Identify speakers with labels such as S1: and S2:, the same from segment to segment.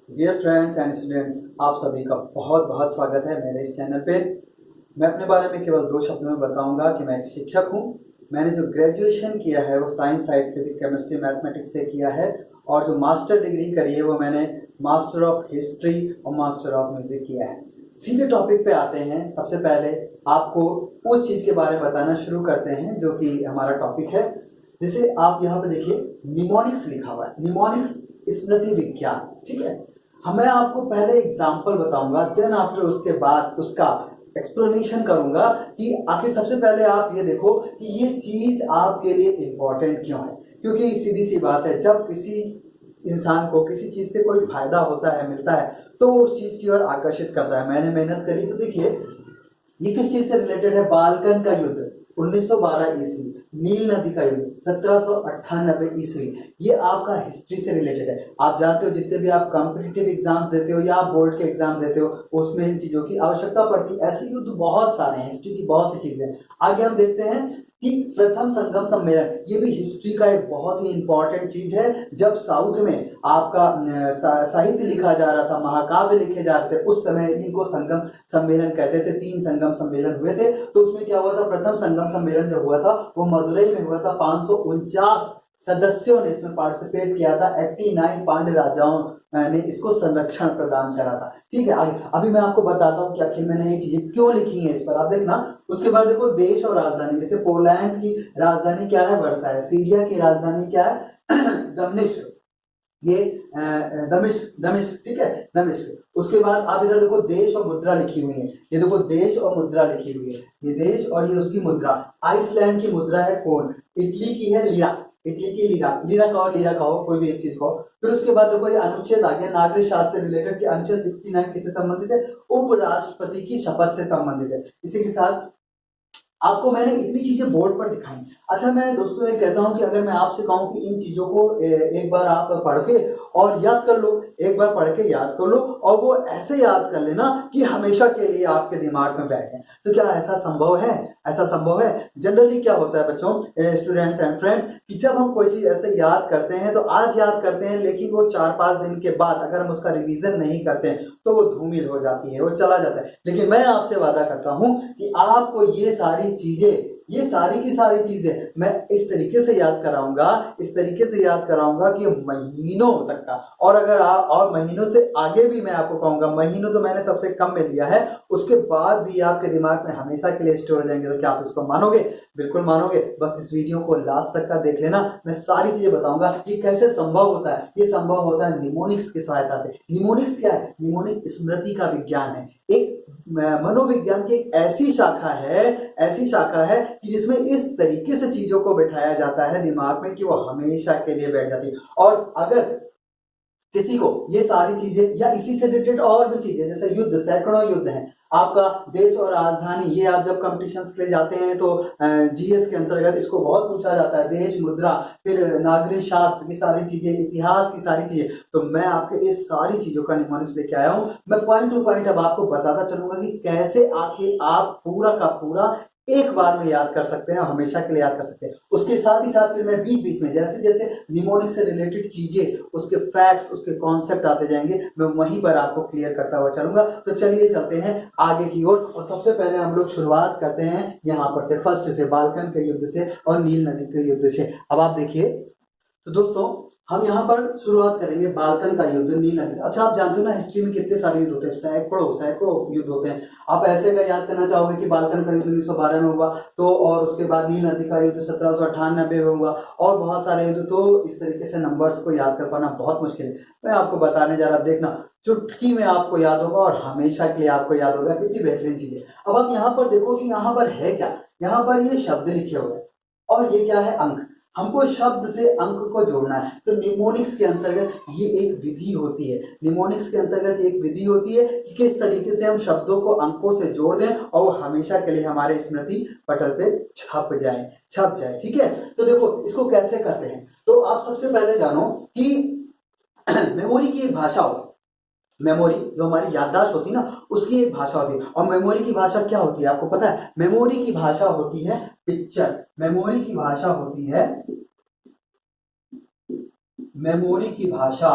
S1: Dear friends and students, आप सभी का बहुत बहुत स्वागत है मेरे इस चैनल पे। मैं अपने बारे में केवल दो शब्दों में बताऊंगा कि मैं एक शिक्षक हूं। मैंने जो ग्रेजुएशन किया है वो science side physics chemistry mathematics से किया है, और जो मास्टर डिग्री करी है वो मैंने मास्टर ऑफ हिस्ट्री और मास्टर ऑफ म्यूजिक किया है। सीधे टॉपिक पे आते हैं। सबसे पहले आपको उस चीज़ के बारे में बताना शुरू करते हैं जो कि हमारा टॉपिक है। जैसे आप यहाँ पे देखिए, निमोनिक्स लिखा हुआ है, निमोनिक्स स्मृति विज्ञान। ठीक है, मैं आपको पहले एग्जाम्पल बताऊंगा, देन आफ्टर उसके बाद उसका एक्सप्लेनेशन करूंगा कि आखिर सबसे पहले आप ये देखो कि ये चीज आपके लिए इंपॉर्टेंट क्यों है। क्योंकि सीधी सी बात है, जब किसी इंसान को किसी चीज से कोई फायदा होता है, मिलता है, तो वो उस चीज की ओर आकर्षित करता है। मैंने मेहनत करी तो देखिए, ये किस चीज से रिलेटेड है? बाल्कन का युद्ध 1912 ईस्वी, नील नदी का युद्ध 1798 ईस्वी। ये आपका हिस्ट्री से रिलेटेड है। आप जानते हो, जितने भी आप कॉम्पिटिटिव एग्जाम्स देते हो या आप बोर्ड के एग्जाम देते हो, उसमें इन चीजों की आवश्यकता पड़ती है। ऐसे युद्ध बहुत सारे हैं, हिस्ट्री की बहुत सी चीजें हैं। आगे हम देखते हैं कि प्रथम संगम सम्मेलन, ये भी हिस्ट्री का एक बहुत ही इंपॉर्टेंट चीज है। जब साउथ में आपका साहित्य लिखा जा रहा था, महाकाव्य लिखे जा रहे थे, उस समय इनको संगम सम्मेलन कहते थे। 3 संगम सम्मेलन हुए थे। तो उसमें क्या हुआ था? प्रथम संगम सम्मेलन जो हुआ था वो मदुरई में हुआ था। 549 सदस्यों ने इसमें पार्टिसिपेट किया था। 89 पांड्य राजाओं ने इसको संरक्षण प्रदान करा था। ठीक है, आगे अभी मैं आपको बताता हूँ कि आखिर मैंने ये चीजें क्यों लिखी है इस पर, आप देखना। उसके बाद देखो, देश और राजधानी, जैसे पोलैंड की राजधानी क्या है? वर्षा है। सीरिया की राजधानी क्या है? दमिश्क। ये दमिश्क, दमिश्क, ठीक है, दमिश्क। उसके बाद आप इधर देखो, देश और मुद्रा लिखी हुई है। ये देखो, देश और मुद्रा लिखी हुई है, ये देश और ये उसकी मुद्रा। आइसलैंड की मुद्रा है कौन? इटली की है लीरा। इटली की लीरा, लीरा कहो, लीरा कहो, कोई भी एक चीज कहो। फिर उसके बाद देखो, ये अनुच्छेद आ गया नागरिक शास्त्र से रिलेटेड, कि अनुच्छेद 69 किससे संबंधित है? उपराष्ट्रपति की शपथ से संबंधित है। इसी के साथ आपको मैंने इतनी चीजें बोर्ड पर दिखाई। अच्छा, मैं दोस्तों ये कहता हूं कि अगर मैं आपसे कहूं कि इन चीजों को एक बार आप पढ़ के और याद कर लो, एक बार पढ़ के याद कर लो, और वो ऐसे याद कर लेना कि हमेशा के लिए आपके दिमाग में बैठे, तो क्या ऐसा संभव है? ऐसा संभव है? जनरली क्या होता है बच्चों, स्टूडेंट्स एंड फ्रेंड्स, कि जब हम कोई चीज ऐसे याद करते हैं तो आज याद करते हैं, लेकिन वो 4-5 दिन के बाद अगर हम उसका रिवीजन नहीं करते हैं तो वो धूमिल हो जाती है, वो चला जाता है। लेकिन मैं आपसे वादा करता हूं कि आपको ये सारी चीजें, ये सारी की सारी चीजें मैं इस तरीके से याद कराऊंगा, इस तरीके से याद कराऊंगा कि महीनों तक का, और अगर आप और महीनों से आगे भी मैं आपको कहूंगा, महीनों तो मैंने सबसे कम में लिया है, उसके बाद भी आपके दिमाग में हमेशा के लिए स्टोर हो जाएंगे। तो क्या आप इसको मानोगे? बिल्कुल मानोगे। बस इस वीडियो को लास्ट तक का देख लेना, मैं सारी चीजें बताऊंगा कि कैसे संभव होता है। ये संभव होता है निमोनिक्स की सहायता से। निमोनिक्स क्या है? निमोनिक स्मृति का विज्ञान है, एक मनोविज्ञान की एक ऐसी शाखा है, ऐसी शाखा है कि जिसमें इस तरीके से चीजों को बैठाया जाता है दिमाग में कि वो हमेशा के लिए बैठ जाती है। और अगर किसी को ये सारी चीजें या इसी से रिलेटेड और भी चीजें, जैसे युद्ध, सैकड़ों युद्ध हैं आपका, देश और राजधानी, ये आप जब कंपटीशंस के लिए जाते हैं तो जीएस के अंतर्गत इसको बहुत पूछा जाता है। देश, मुद्रा, फिर नागरिक शास्त्र की सारी चीजें, इतिहास की सारी चीजें, तो मैं आपके इस सारी चीजों का निमोनिक्स लेके आया हूं। मैं पॉइंट टू पॉइंट अब आपको बताता चलूंगा कि कैसे आखिर आप पूरा का पूरा एक बार में याद कर सकते हैं, हमेशा के लिए याद कर सकते हैं। उसके साथ ही साथ फिर मैं बीच बीच में जैसे जैसे निमोनिक से रिलेटेड चीजें, उसके फैक्ट्स, उसके कॉन्सेप्ट आते जाएंगे, मैं वहीं पर आपको क्लियर करता हुआ चलूंगा। तो चलिए चलते हैं आगे की ओर, और सबसे पहले हम लोग शुरुआत करते हैं यहाँ पर से, फर्स्ट से, बाल्कन के युद्ध से और नील नदी के युद्ध से। अब आप देखिए, तो दोस्तों हम यहाँ पर शुरुआत करेंगे बाल्कन का युद्ध, नील नदी। अच्छा, आप जानते हो ना हिस्ट्री में कितने सारे युद्ध होते हैं, सैकड़ों सैकड़ों युद्ध होते हैं। आप ऐसे अगर याद करना चाहोगे कि बाल्कन का युद्ध 1912 में हुआ, तो और उसके बाद नील नदी का युद्ध 1798 में हुआ, और बहुत सारे युद्ध, तो इस तरीके से नंबर्स को याद कर पाना बहुत मुश्किल है। मैं आपको बताने जा रहा, देखना चुटकी में आपको याद होगा और हमेशा के लिए आपको याद होगा। कितनी बेहतरीन चीज है। अब आप यहाँ पर देखो कि यहाँ पर है क्या, यहाँ पर ये शब्द लिखे हुए हैं, और ये क्या है? अंक। हमको शब्द से अंक को जोड़ना है। तो निमोनिक्स के अंतर्गत ये एक विधि होती है, निमोनिक्स के अंतर्गत एक विधि होती है कि किस तरीके से हम शब्दों को अंकों से जोड़ दें और वो हमेशा के लिए हमारे स्मृति पटल पे छप जाए, छप जाए। ठीक है, तो देखो इसको कैसे करते हैं। तो आप सबसे पहले जानो कि मेमोरी की एक भाषा होती है। मेमोरी जो हमारी याददाश्त होती है ना, उसकी एक भाषा होती है। और मेमोरी की भाषा क्या होती है आपको पता है? मेमोरी की भाषा होती है पिक्चर। मेमोरी की भाषा होती है, मेमोरी की भाषा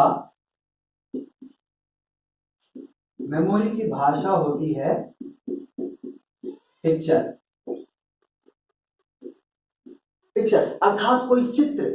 S1: मेमोरी की भाषा होती है पिक्चर। पिक्चर अर्थात कोई चित्र,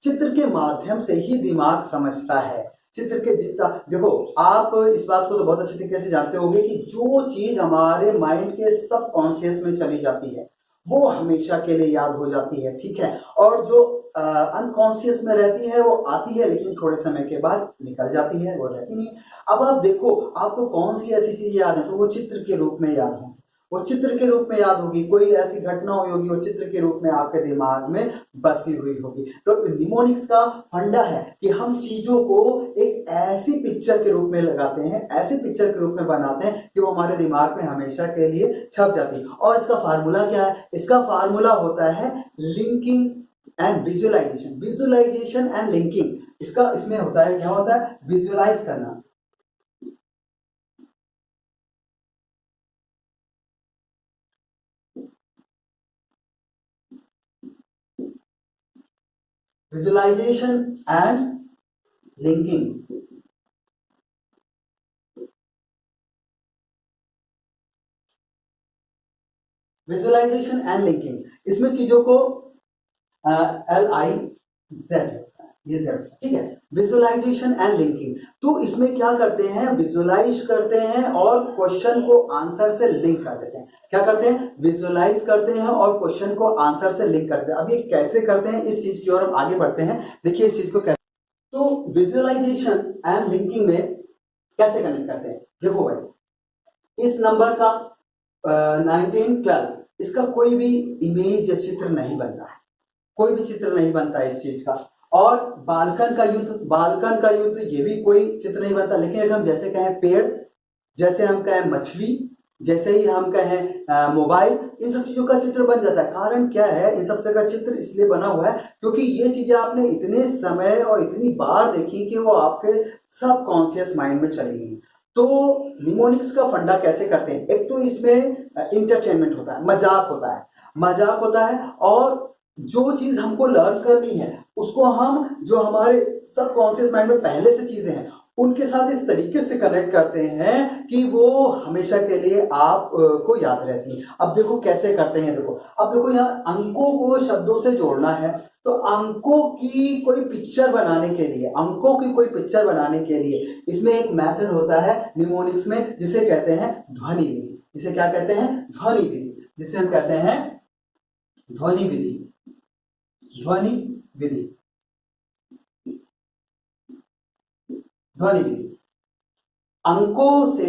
S1: चित्र के माध्यम से ही दिमाग समझता है। चित्र के जितना देखो, आप इस बात को तो बहुत अच्छे तरीके से जानते होंगे कि जो चीज हमारे माइंड के सबकॉन्शियस में चली जाती है वो हमेशा के लिए याद हो जाती है, ठीक है। और जो अनकॉन्शियस में रहती है वो आती है लेकिन थोड़े समय के बाद निकल जाती है, वो रहती नहीं। अब आप देखो, आपको कौन सी ऐसी चीज याद है तो वो चित्र के रूप में याद है, वो चित्र के रूप में याद होगी। कोई ऐसी घटना हुई होगी वो चित्र के रूप में आपके दिमाग में बसी हुई होगी। तो निमोनिक्स का फंडा है कि हम चीजों को एक ऐसी पिक्चर के रूप में लगाते हैं, ऐसी पिक्चर के रूप में बनाते हैं कि वो हमारे दिमाग में हमेशा के लिए छप जाती है। और इसका फार्मूला क्या है? इसका फार्मूला होता है linking and visualization. Visualization and linking, इसका इसमें होता है, क्या होता है? विजुअलाइज करना। Visualization and linking. Visualization and linking, इसमें चीजों को LIZ, ये जेड, ठीक है। विजुअलाइजेशन एंड लिंकिंग, तो इसमें क्या करते हैं? विजुअलाइज करते हैं और क्वेश्चन को आंसर से लिंक कर देते हैं। क्या करते हैं? विजुअलाइज करते हैं और क्वेश्चन को आंसर से लिंक करते हैं। अब ये कैसे करते हैं, इस चीज की ओर हम आगे बढ़ते हैं। देखिए इस चीज को कैसे, तो विजुअलाइजेशन एंड लिंकिंग में कैसे कनेक्ट करते हैं? देखो भाई, इस नंबर का 1912, इसका कोई भी इमेज या चित्र नहीं बनता है, कोई भी चित्र नहीं बनता इस चीज का। और बालकन का युद्ध, बालकन का युद्ध, ये भी कोई चित्र नहीं बनता। लेकिन अगर हम जैसे कहें पेड़, जैसे हम कहें मछली, जैसे ही हम कहें मोबाइल, इन सब चीजों का चित्र बन जाता है। कारण क्या है? इन सब का चित्र इसलिए बना हुआ है क्योंकि ये चीजें आपने इतने समय और इतनी बार देखी कि वो आपके सब माइंड में चली गई। तो निमोनिक्स का फंडा कैसे करते हैं? एक तो इसमें इंटरटेनमेंट होता है, मजाक होता है, मजाक होता है। और जो चीज हमको लर्न करनी है उसको हम, जो हमारे सबकॉन्शियस माइंड में पहले से चीजें हैं, उनके साथ इस तरीके से कनेक्ट करते हैं कि वो हमेशा के लिए आप को याद रहती है। अब देखो कैसे करते हैं, देखो अब देखो यहाँ अंकों को शब्दों से जोड़ना है, तो अंकों की कोई पिक्चर बनाने के लिए, अंकों की कोई पिक्चर बनाने के लिए इसमें एक मेथड होता है निमोनिक्स में, जिसे कहते हैं ध्वनि विधि। जिसे क्या कहते हैं? ध्वनि विधि, जिसे हम कहते हैं ध्वनि विधि। ध्वनि विधि, ध्वनि विधि, अंकों से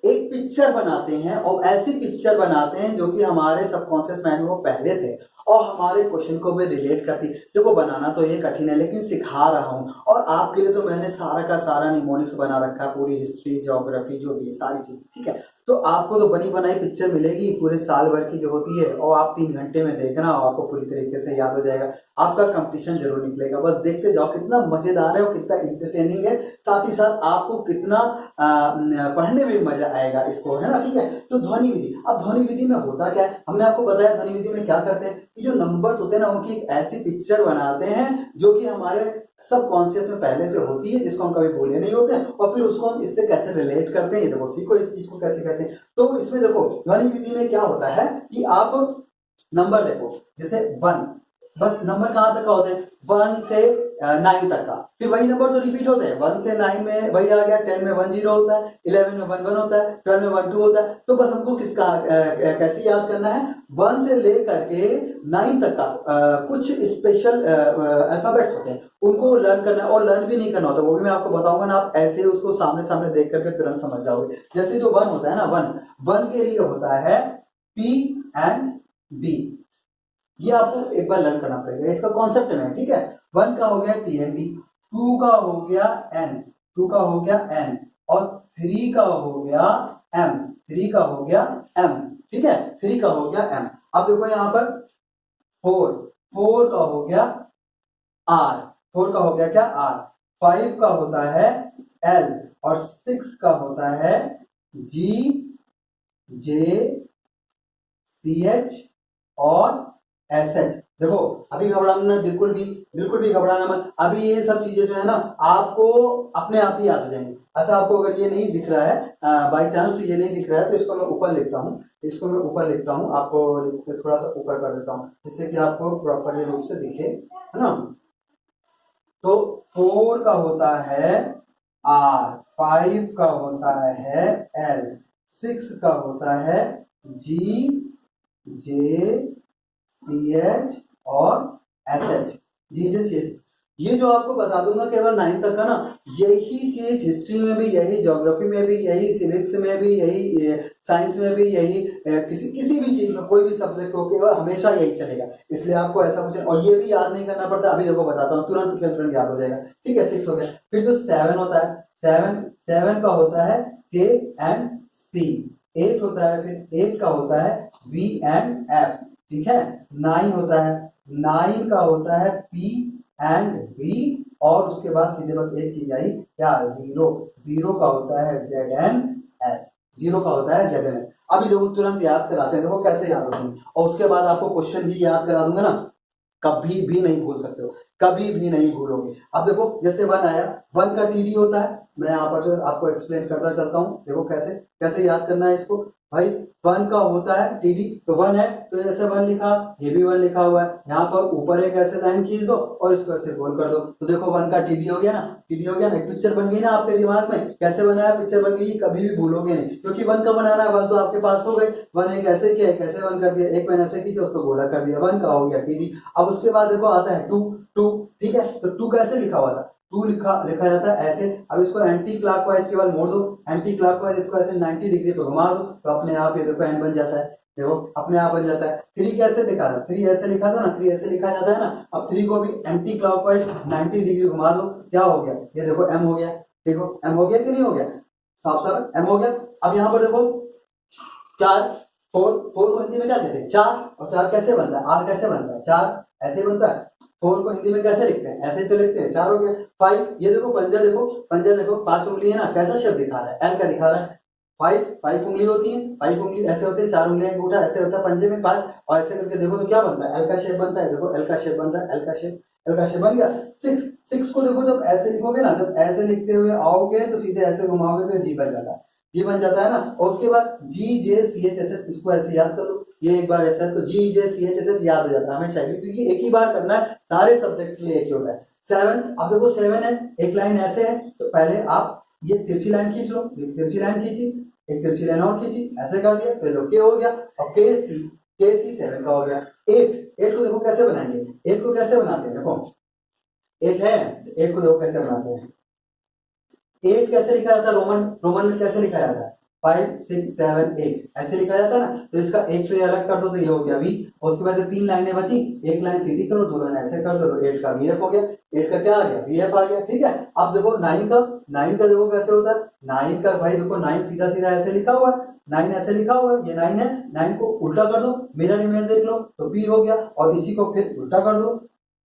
S1: एक पिक्चर बनाते हैं और ऐसी पिक्चर बनाते हैं जो कि हमारे सबकॉन्शियस माइंड में पहले से और हमारे क्वेश्चन को भी रिलेट करती है। देखो बनाना तो ये कठिन है लेकिन सिखा रहा हूं, और आपके लिए तो मैंने सारा का सारा निमोनिक्स बना रखा है, पूरी हिस्ट्री, ज्योग्राफी, जो भी सारी चीज, ठीक है। तो आपको तो बनी बनाई पिक्चर मिलेगी पूरे साल भर की जो होती है, और आप 3 घंटे में देखना और आपको पूरी तरीके से याद हो जाएगा। आपका कंपटीशन जरूर निकलेगा, बस देखते जाओ कितना मजेदार है और कितना इंटरटेनिंग है, साथ ही साथ आपको कितना पढ़ने में मजा आएगा इसको, है ना, ठीक है। तो ध्वनि विधि, अब ध्वनि विधि में होता क्या है, हमने आपको बताया ध्वनि विधि में क्या करते हैं कि जो नंबर्स होते हैं ना उनकी एक ऐसी पिक्चर बनाते हैं जो कि हमारे सब कॉन्शियस में पहले से होती है, जिसको हम कभी भूले नहीं होते हैं, और फिर उसको हम इससे कैसे रिलेट करते हैं, ये देखो सीखो इस चीज को कैसे करते हैं। तो इसमें देखो ध्वनि विधि में क्या होता है कि आप नंबर देखो, जैसे 1, बस नंबर कहां तक का होता है? 1 से 9 तक का, फिर वही नंबर तो रिपीट होते हैं। 1 से 9 में वही आ गया, 10 में 1 0 होता है, 11 में 1 1 होता है, 12 में 1 2 होता है। तो बस हमको किसका कैसे याद करना है? 1 से लेकर के 9 तक का कुछ स्पेशल अल्फाबेट्स होते हैं, उनको लर्न करना है। और लर्न भी नहीं करना होता, वो भी मैं आपको बताऊंगा ना, आप ऐसे उसको सामने सामने देख करके तुरंत समझ जाओगे। जैसे जो 1 होता है ना, 1 के लिए होता है P एंड B, ये आपको एक बार लर्न करना पड़ेगा, इसका कॉन्सेप्ट में, ठीक है। 1 का हो गया TNT, 2 का हो गया N, 2 का हो गया N, और 3 का हो गया M, 3 का हो गया M, ठीक है, 3 का हो गया M। अब देखो यहां पर 4 का हो गया R, 4 का हो गया क्या? R। 5 का होता है L, और 6 का होता है G, J, CH और SH। देखो अभी घबराना बिल्कुल भी घबराना मत। अभी ये सब चीजें जो है ना आपको अपने आप ही याद हो जाएंगी। अच्छा, आपको अगर ये नहीं दिख रहा है, बाई चांस ये नहीं दिख रहा है, तो इसको मैं ऊपर लिखता हूँ, इसको मैं ऊपर लिखता हूँ, आपको थोड़ा सा ऊपर कर देता हूँ जिससे कि आपको प्रॉपर रूप से दिखे, है ना। तो 4 का होता है आर, 5 का होता है एल, 6 का होता है जी, जे, सी एच और एस एच, जी जे सी एच। ये जो आपको बता दूंगा केवल 9 तक का ना, यही चीज हिस्ट्री में भी, यही ज्योग्राफी में भी, यही सिविक्स में भी, यही साइंस में भी, यही किसी किसी भी चीज में, कोई भी सब्जेक्ट हो केवल हमेशा यही चलेगा। इसलिए आपको ऐसा कुछ, और ये भी याद नहीं करना पड़ता। अभी देखो बताता हूँ, तुरंत याद हो जाएगा। ठीक है, 6 हो गया। फिर जो 7 होता है, सेवन का होता है के एंड सी, 8 होता है, फिर 8 का होता है वी एंड एफ। ठीक है, 9 होता है, 9 का होता है पी एंड वी, और उसके बाद सीधे बस एक की जाए क्या, जीरो, जीरो का होता है जेड एंड एस, जीरो का होता है जेड एंड एस। अभी देखो तुरंत याद कराते हैं, देखो कैसे याद होते, और उसके बाद आपको क्वेश्चन भी याद करा दूंगा ना, कभी भी नहीं भूल सकते हो, कभी भी नहीं भूलोगे। अब देखो जैसे 1 आया, 1 का टीडी होता है, मैं यहाँ पर जो आपको एक्सप्लेन करता चलता हूँ। देखो कैसे कैसे याद करना है इसको भाई। 1 का होता है टीडी, तो 1 है तो जैसे 1 लिखा, ये भी 1 लिखा हुआ है, यहाँ पर ऊपर एक ऐसे लाइन खींच दो और इसको ऐसे गोल कर दो, तो देखो 1 का टीडी हो गया ना, टीडी हो गया ना, एक पिक्चर बन गई ना आपके दिमाग में। कैसे बनाया, पिक्चर बन गई, कभी भी भूलोगे नहीं, क्योंकि 1 का बनाना है, 1 तो आपके पास हो गई। 1 एक ऐसे किया, एक ऐसे 1 कर दिया, एक मैंने ऐसे खींचा उसको गोला कर दिया, 1 का हो गया टीडी। अब उसके बाद देखो आता है 2, 2, ठीक है, तो 2 कैसे लिखा हुआ था, 2 लिखा जाता है ऐसे। अब इसको एंटी क्लॉकवाइज केवल मोड़ दो, एंटी क्लॉकवाइज इसको ऐसे 90 डिग्री पे घुमा दो, तो अपने आप ये देखो एन बन जाता है। देखो अपने आप बन जाता है। 3 कैसे लिखा था, 3 ऐसे लिखा था ना, 3 ऐसे लिखा जाता है ना। अब 3 को भी एंटी क्लॉकवाइज 90 डिग्री घुमा दो, क्या हो गया, ये देखो एम हो गया। देखो एम हो गया कि नहीं हो गया, साफ साफ एम हो गया। अब यहाँ पर देखो 4, 4 को हिंदी में क्या कहते हैं, 4, और 4 कैसे बनता है, आर कैसे बनता है, 4 ऐसे बनता है। 4 को हिंदी में कैसे लिखते हैं, ऐसे तो लिखते हैं, 4 हो गया। 5, ये देखो पंजा, देखो पंजा, देखो 5 उंगली है ना, कैसा शेप दिखा रहा है, एल का दिखा रहा है। 5 उंगली होती है, 5 उंगली ऐसे होते हैं, 4 उंगलियां अंगूठा ऐसे होता है पंजे में 5, और ऐसे करके देखो तो क्या बनता है, एल का शेप बनता है। देखो एल का शेप बन रहा है, एल का शेप बन गया। 6 को देखो जब ऐसे लिखोगे ना, जब ऐसे लिखते हुए आओगे तो सीधे ऐसे घुमाओगे तो जी बन जाता है, जी बन जाता है ना। और उसके बाद जी जे सी एच एस, इसको ऐसे याद कर लो, ये एक बार ऐसा है तो जी जे सी एच एस याद हो जाता है हमेशा, क्योंकि एक ही बार करना है, सारे सब्जेक्ट के लिए एक ही होता है। 7, अब देखो 7 है, एक लाइन ऐसे है, तो पहले आप ये तिरछी लाइन खींच लो, तिरछी लाइन खींची, एक तिरछी लाइन और खींची, ऐसे कर दिया, तो लो के हो गया, और के सी 7 का हो गया। 8 को देखो कैसे बनाएंगे, 8 को कैसे बनाते हैं, देखो 8 है, 8 को देखो कैसे बनाते हैं। 8 कैसे लिखा जाता है, रोमन में कैसे लिखा जाता है, 5 6 7 8 ऐसे लिखा जाता है ना। तो इसका एक से अलग कर दो तो ये हो गया वी, और उसके बाद 3 लाइनें बची, एक लाइन सीधी करो, 2 लाइन ऐसे कर दो, तो 8 का वीएफ हो गया, 8 का क्या आ गया, वीएफ आ गया। ठीक है, अब देखो 9 का देखो कैसे होता है, 9 का भाई देखो 9 सीधा सीधा ऐसे लिखा हुआ है, 9 ऐसे लिखा हुआ है, ये 9 है, 9 को उल्टा कर दो, मिरर इमेज देख लो तो पी हो गया, और इसी को फिर उल्टा कर दो,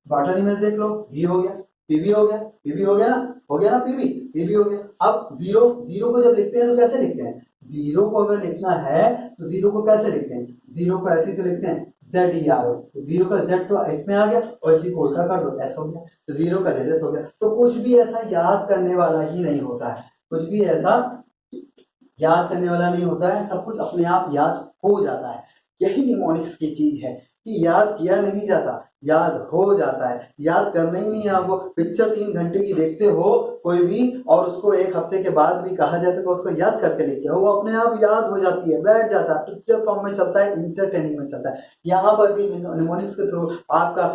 S1: वाटर इमेज देख लो, वी हो गया, पीवी हो गया, पीवी हो गया ना, हो गया ना पीवी, पीवी हो गया। अब जीरो, जीरो को जब लिखते हैं तो कैसे लिखते हैं, जीरो को अगर लिखना है तो जीरो को कैसे लिखते हैं, जीरो को ऐसे तो लिखते हैं जेड ई आर, जीरो का जेड तो इसमें आ गया, और इसी को उल्टा कर दो, एस हो गया, तो जीरो का जेड एस हो गया। तो कुछ भी ऐसा याद करने वाला ही नहीं होता है, कुछ भी ऐसा याद करने वाला नहीं होता है, सब कुछ अपने आप याद हो जाता है। यही निमोनिक्स की चीज है कि याद किया नहीं जाता, याद हो जाता है। याद करना ही नहीं है आपको, पिक्चर 3 घंटे की देखते हो कोई भी, और उसको 1 हफ्ते के बाद भी कहा जाता है तो उसको याद करके लेके हो, वो अपने आप याद हो जाती है, बैठ जाता है, पिक्चर फॉर्म में चलता है, इंटरटेनिंग में चलता है। यहाँ पर भी निमोनिक्स के थ्रू आपका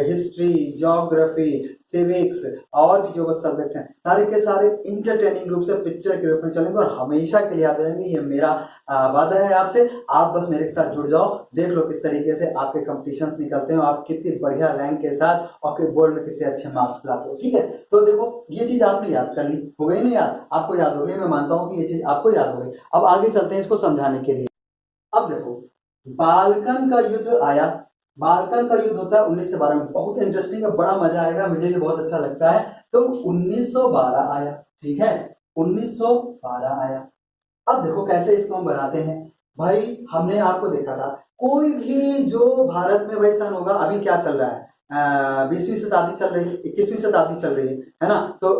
S1: हिस्ट्री, ज्योग्राफी, सिविक्स और भी जो सब्जेक्ट हैं सारे के सारे इंटरटेनिंग रूप से पिक्चर के रूप में चलेंगे, और हमेशा के लिए याद रहेंगे। ये मेरा वादा है आपसे, आप बस मेरे साथ जुड़ जाओ, देख लो किस तरीके से आपके कंपटीशंस निकलते हैं, आप कितनी बढ़िया रैंक के साथ और बोर्ड में कितने अच्छे मार्क्स लाते हो। ठीक है, तो देखो ये चीज आपने याद कर ली, हो गई ना याद, आपको याद हो गई, मैं मानता हूँ कि ये चीज आपको याद हो गई। अब आगे चलते हैं इसको समझाने के लिए। अब देखो बाल्कन का युद्ध आया, बाल्कन का युद्ध होता है 1912 में, बहुत इंटरेस्टिंग है, बड़ा मजा आएगा, मुझे भी बहुत अच्छा लगता है। तो 1912 आया, ठीक है, 1912 आया। अब देखो कैसे इसको हम बनाते हैं, भाई हमने आपको देखा था, कोई भी जो भारत में भाई सन होगा, अभी क्या चल रहा है, 20वीं शताब्दी चल रही है, 21वीं शताब्दी चल रही है ना। तो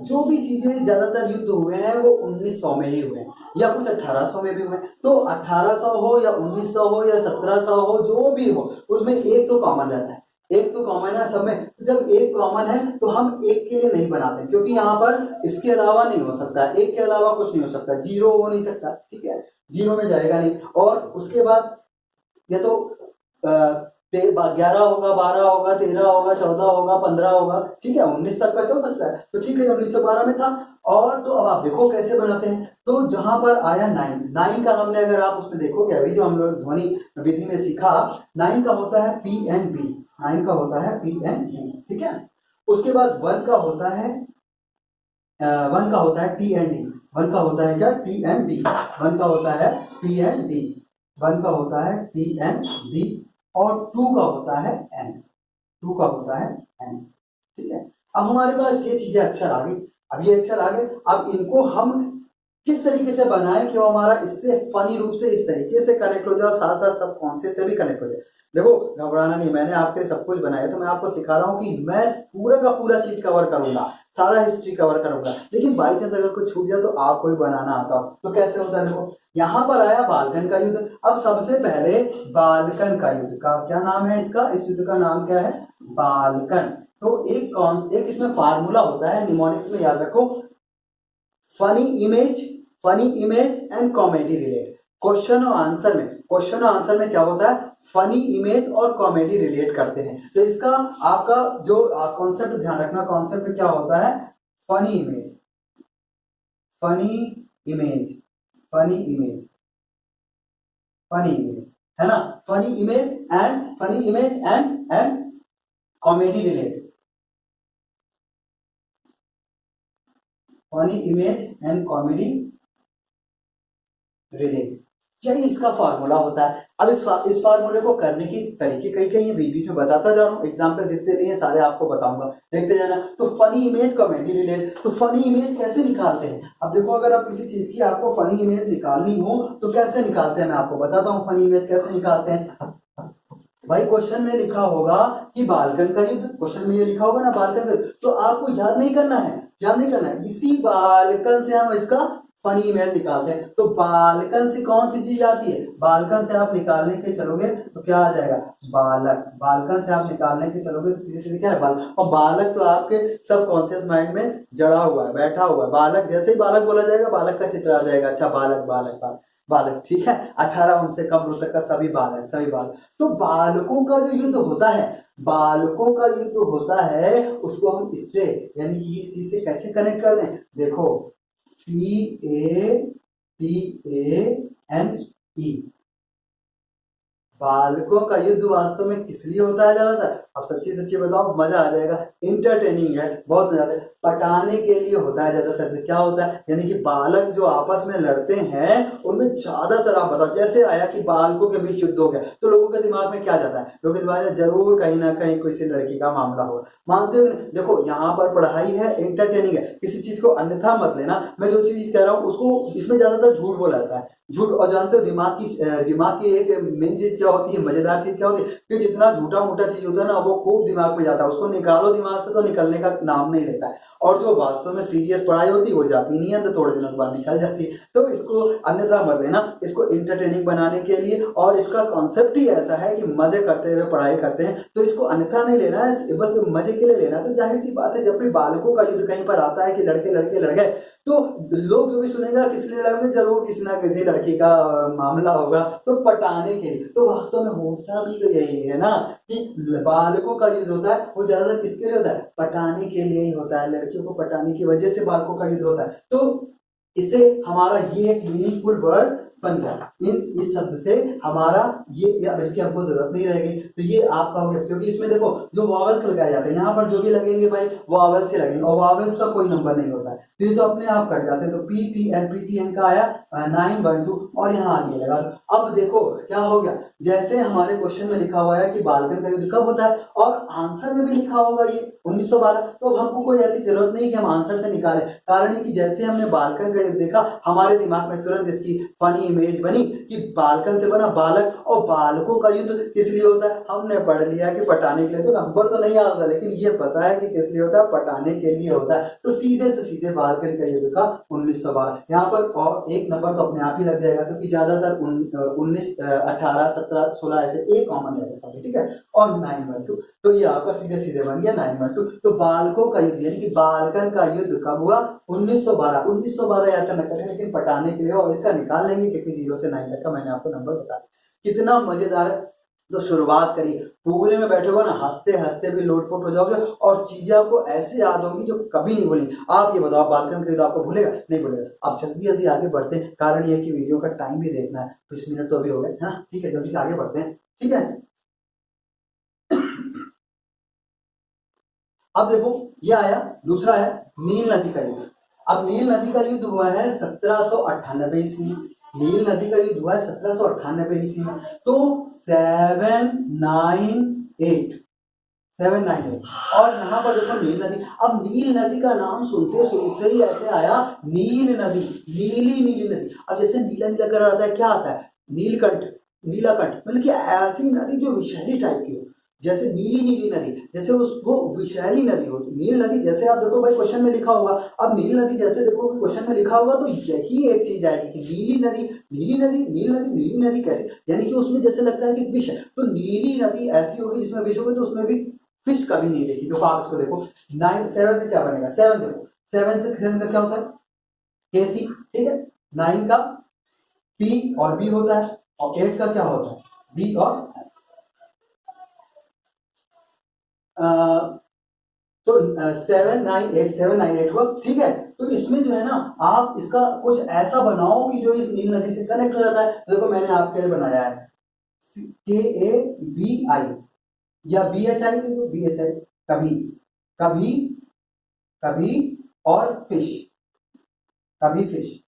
S1: जो भी चीजें ज्यादातर युद्ध हुए हैं वो 1900 में ही हुए हैं, या कुछ 1800 में भी हुए। तो 1800 हो या 1900 हो या 1700 हो, जो भी हो, उसमें एक तो कॉमन रहता है, एक तो कॉमन है सब में। तो जब एक कॉमन है तो हम एक के लिए नहीं बनाते, क्योंकि यहाँ पर इसके अलावा नहीं हो सकता, एक के अलावा कुछ नहीं हो सकता, जीरो हो नहीं सकता, ठीक है, जीरो में जाएगा नहीं। और उसके बाद या तो 11 होगा, 12 होगा, 13 होगा, 14 होगा, 15 होगा, ठीक है, 19 तक का चल सकता है। तो ठीक है, 1912 में था। और तो अब आप देखो कैसे बनाते हैं। तो जहां पर आया 9 का, हमने अगर आप उसमें देखोगे अभी जो हम लोग ध्वनि विधि में सीखा, 9 का होता है पी एन बी, 9 का होता है पी एन बी, ठीक है। उसके बाद 1 का होता है 1 का होता है टी एन डी, 1 का होता है क्या, टी एन डी, 1 का होता है टी एन डी, 1 का होता है टी एन डी, और 2 का होता है एन, 2 का होता है एन, ठीक है। अब हमारे पास ये चीजें अक्षर आ गई। अब ये अक्षर आ गए, अब इनको हम किस तरीके से बनाएं कि वो हमारा इससे फनी रूप से इस तरीके से कनेक्ट हो जाए, साथ साथ सब कॉन्शियस से भी कनेक्ट हो जाए। देखो घबराना नहीं, मैंने आपके लिए सब कुछ बनाया, तो मैं आपको सिखा रहा हूँ कि मैं पूरा का पूरा चीज कवर करूंगा, सारा हिस्ट्री कवर करूंगा। लेकिन बाई चांस अगर कुछ छूट जाए तो आपको भी बनाना आता हो तो कैसे होता है। देखो यहाँ पर आया बालकन का युद्ध। अब सबसे पहले बालकन का युद्ध का क्या नाम है, इसका, इस युद्ध का नाम क्या है, बालकन। तो एक इसमें फार्मूला होता है निमोनिक्स में, याद रखो, funny image and comedy relate. Question और आंसर में क्या होता है, फनी इमेज और कॉमेडी रिलेट करते हैं। तो इसका आपका जो कॉन्सेप्ट ध्यान रखना, कॉन्सेप्ट क्या होता है, funny image, funny image, funny image, funny image, है ना, funny image and comedy relate, funny image and comedy relate, यही इसका फार्मूला होता है। अब इस फार्मूले को करने की तरीके कई कई बीच बीच में बताता जा रहा हूँ, एग्जाम्पल जितने नहीं है सारे आपको बताऊंगा, देखते जाना। तो फनी इमेज कॉमेडी रिलेट, तो फनी इमेज कैसे निकालते हैं। अब देखो अगर आप किसी चीज की आपको फनी इमेज निकालनी हो तो कैसे निकालते हैं, मैं आपको बताता हूँ फनी इमेज कैसे निकालते हैं। भाई क्वेश्चन में लिखा होगा कि बालकन का युद्ध, क्वेश्चन में ये लिखा होगा ना बालकन का, तो आपको याद नहीं करना है, इसी बालकन से हम इसका फनी इमेज निकालते हैं। तो बालकन से कौन सी चीज आती है, बालकन से आप निकालने के चलोगे तो क्या आ जाएगा, बालक। बालकन से आप निकालने के चलोगे तो सीधे सीधे क्या है, बालक। और बालक तो आपके सब कॉन्शियस माइंड में जड़ा हुआ है, बैठा हुआ है। बालक, जैसे ही बालक बोला जाएगा बालक का चित्र आ जाएगा, अच्छा बालक बालक बालक बालक, ठीक है। 18 उनसे कम उम्र तक का सभी बालक, सभी बालक। तो बालकों का जो युद्ध होता है, बालकों का युद्ध होता है, उसको हम इससे यानी कि इस चीज से कैसे कनेक्ट कर दें। देखो PATANE, बालकों का युद्ध वास्तव में किस लिए होता है ज्यादातर, अब सच्ची सच्ची बताओ, मजा आ जाएगा, इंटरटेनिंग है, बहुत मजा आता है, पटाने के लिए होता है ज्यादातर। क्या होता है, यानी कि बालक जो आपस में लड़ते हैं उनमें ज्यादातर आप बताओ, जैसे आया कि बालकों के बीच युद्ध हो गया तो लोगों के दिमाग में क्या जाता है, लोगों के दिमाग में जरूर कहीं ना कहीं किसी लड़की का मामला होगा, मानते हो। देखो यहाँ पर पढ़ाई है, इंटरटेनिंग है, किसी चीज को अन्यथा मत लेना। मैं जो चीज कह रहा हूँ उसको, इसमें ज्यादातर झूठ बोला जाता है, झूठ। और जानते हो दिमाग की एक मेन चीज क्या होती है, मजेदार चीज क्या होती है, कि जितना झूठा मोटा चीज होता है ना वो खूब दिमाग में जाता है, उसको निकालो दिमाग से तो निकलने का नाम नहीं लेता है। और जो वास्तव में सीरियस पढ़ाई होती है वो जाती नहीं है, तो थोड़े दिनों के बाद निकल जाती है। तो इसको अन्यथा मत लेना, इसको इंटरटेनिंग बनाने के लिए, और इसका कॉन्सेप्ट ही ऐसा है कि मजे करते हुए पढ़ाई करते हैं, तो इसको अन्यथा नहीं लेना है, बस मजे के लिए लेना। तो जाहिर सी बात है, जब भी बालकों का युद्ध कहीं पर आता है कि लड़के लड़के लड़ गए, तो लोग जो भी सुनेगा किस लिए लड़ेंगे, जरूर किसी ना किसी लड़की का मामला होगा, तो पटाने के लिए। तो वास्तव में होता भी तो यही है ना, कि बालकों का युद्ध होता है वो ज्यादातर किसके लिए होता है, पटाने के लिए ही होता है, लड़कियों को पटाने की वजह से बालकों का युद्ध होता है। तो इससे हमारा ये एक मीनिंगफुल वर्ड बन गया, इस शब्द से हमारा ये, अब इसकी हमको जरूरत नहीं रहेगी। तो ये आपका हो गया, क्योंकि इसमें देखो जो वॉवेल्स लगाए जाते हैं, यहाँ पर जो भी लगेंगे भाई वॉवेल्स ही लगेंगे, और वॉवेल्स का कोई नंबर नहीं होता है, तो ये तो अपने आप कट जाते हैं। तो PTN का आया 912, और यहाँ आगे लगा। अब देखो क्या हो गया, जैसे हमारे क्वेश्चन में लिखा हुआ है कि बालकन का युद्ध कब होता है, और आंसर में भी लिखा होगा ये 1912, तो हमको कोई ऐसी जरूरत नहीं कि हम आंसर से निकालें। कारण है कि जैसे हमने बालकन का युद्ध देखा, हमारे दिमाग में तुरंत इसकी फनी इमेज बनी कि बालकन से बना बालक, और बालकों का युद्ध किस लिए होता है? हमने पढ़ लिया कि पटाने के लिए, तो नंबर तो नहीं आता लेकिन ये पता है कि किस लिए होता है, पटाने के लिए होता है। तो सीधे से सीधे बालकन का युद्ध का 1912। यहाँ पर और एक नंबर तो अपने आप ही लग जाएगा क्योंकि ज्यादातर 19, 18, 17, 16 ऐसे एक कॉमन रहेगा सभी, ठीक है। और 9/2, तो ये आपका सीधे सीधे बन गया 9/2। तो बालकों का युद्ध यानी कि बालकन का युद्ध कब हुआ? 1912। 1912 याद करना करें लेकिन पटाने के लिए, और इसका निकाल लेंगे क्योंकि 0 से 9 तक का मैंने आपको नंबर बता दिया। कितना मजेदार है। तो शुरुआत करिए, पूरे में बैठोगे ना, हंसते हंसते भी लोटपोट हो जाओगे और चीजें आपको ऐसे याद होंगी जो कभी नहीं भूलेंगे। आप ये बताओ, बालकन का युद्ध आपको भूलेगा? नहीं भूलेगा। अब जल्दी जल्दी आगे बढ़ते हैं, कारण ये कि वीडियो का टाइम भी देखना है। 20 मिनट तो अभी हो गए, हाँ ठीक है, जल्दी से आगे बढ़ते हैं, ठीक है। अब देखो ये आया, दूसरा है नील नदी का युद्ध। अब नील नदी का युद्ध हुआ है 1798 ईस्वी में। नील नदी का युद्ध हुआ है 1798 ईस्वी में। तो 798 और यहाँ पर देखो नील नदी। अब नील नदी का नाम सुनते सुनते ही ऐसे आया नील नदी, नीली नीली नदी। अब जैसे नीला नीला कलर आता है, क्या आता है? नीलकंठ, नीलाकंठ, मतलब कि ऐसी नदी जो विषैली टाइप की हो, जैसे नीली नीली नदी, जैसे वो विषैली नदी होती। नील नदी जैसे आप देखो भाई क्वेश्चन में लिखा होगा, अब नील नदी जैसे देखो क्वेश्चन में लिखा होगा तो यही एक चीज आएगी कि नीली नदी, नीली नदी, नील नदी, नीली नदी कैसे, यानी कि उसमें जैसे लगता है कि विष है, तो नीली नदी ऐसी होगी जिसमें विष होगी, तो उसमें भी फिश कभी नहीं देखी। देखो आप इसको देखो, 7 से क्या बनेगा? 7 देखो, 7 का क्या होता है? केसी, ठीक है। 9 का पी और बी होता है, और 8 का क्या होता है? बी और तो 798 हुआ, ठीक है। तो इसमें जो है ना, आप इसका कुछ ऐसा बनाओ कि जो इस नील नदी से कनेक्ट हो जाता है। देखो मैंने आपके लिए बनाया है KABI या BHI, BHI, कभी, कभी, कभी और फिश, कभी फिश।